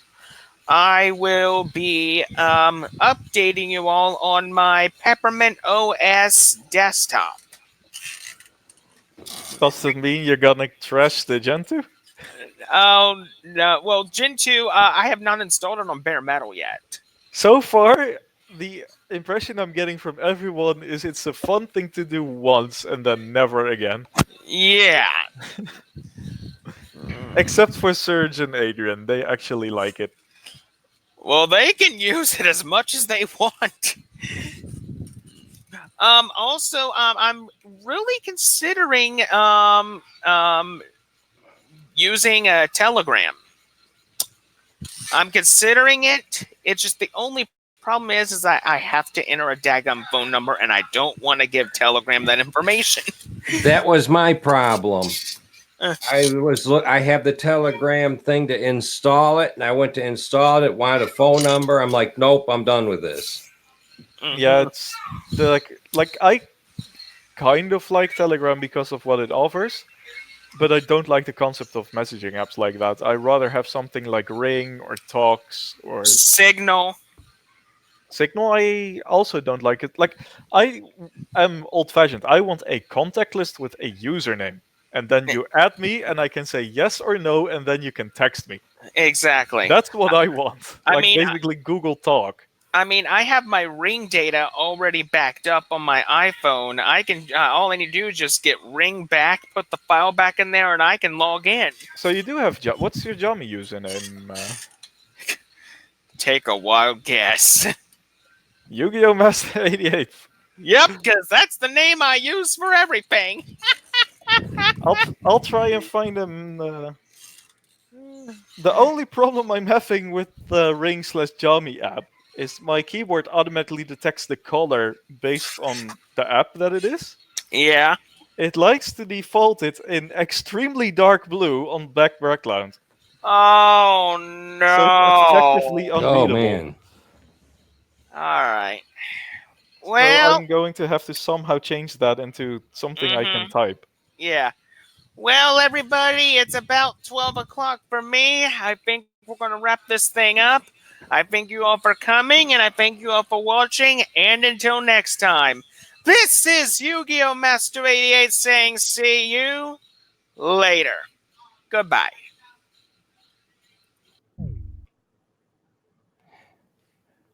I will be updating you all on my Peppermint OS desktop. Does it mean you're gonna trash the Gentoo? Oh, no. Well, Gen 2, I have not installed it on bare metal yet. So far, the impression I'm getting from everyone is it's a fun thing to do once and then never again. Yeah. Except for Serge and Adrian, they actually like it. Well, they can use it as much as they want. Also, I'm really considering using a Telegram. I'm considering it. It's just the only problem is I have to enter a daggum phone number, and I don't want to give Telegram that information. That was my problem. Uh. I have the Telegram thing to install it, and I went to install it, wanted a phone number. I'm like, nope, I'm done with this. Yeah, it's like I kind of like Telegram because of what it offers, but I don't like the concept of messaging apps like that. I rather have something like Ring or Talks or Signal. Signal. I also don't like it. Like I am old-fashioned. I want a contact list with a username, and then you add me, and I can say yes or no, and then you can text me. Exactly. That's what I want. I Like mean, basically Google Talk. I mean, I have my Ring data already backed up on my iPhone. I can all I need to do is just get Ring back, put the file back in there, and I can log in. So you do have what's your Jami username? Take a wild guess. Yu-Gi-Oh! Master 88. Yep, because that's the name I use for everything. I'll try and find him. The only problem I'm having with the Ring/Jami app is my keyboard automatically detects the color based on the app that it is. Yeah. It likes to default it in extremely dark blue on black background. Oh So it's effectively no. Oh unreadable. man. All right. So Well, I'm going to have to somehow change that into something I can type. yeah. Well, everybody, it's about 12 o'clock for me. I think we're going to wrap this thing up. I thank you all for coming, and I thank you all for watching. And until next time, this is Yu-Gi-Oh! Master 88 saying see you later. Goodbye.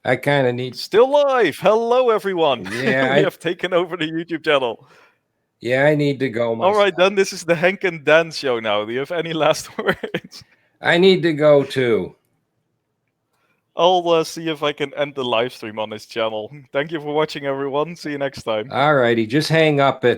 I kind of need. Still live. Hello, everyone. Yeah, We have taken over the YouTube channel. Yeah, I need to go myself. All right, then this is the Henk and Dan show now. Do you have any last words? I need to go too. I'll see if I can end the live stream on this channel. Thank you for watching, everyone. See you next time. All righty, just hang up it.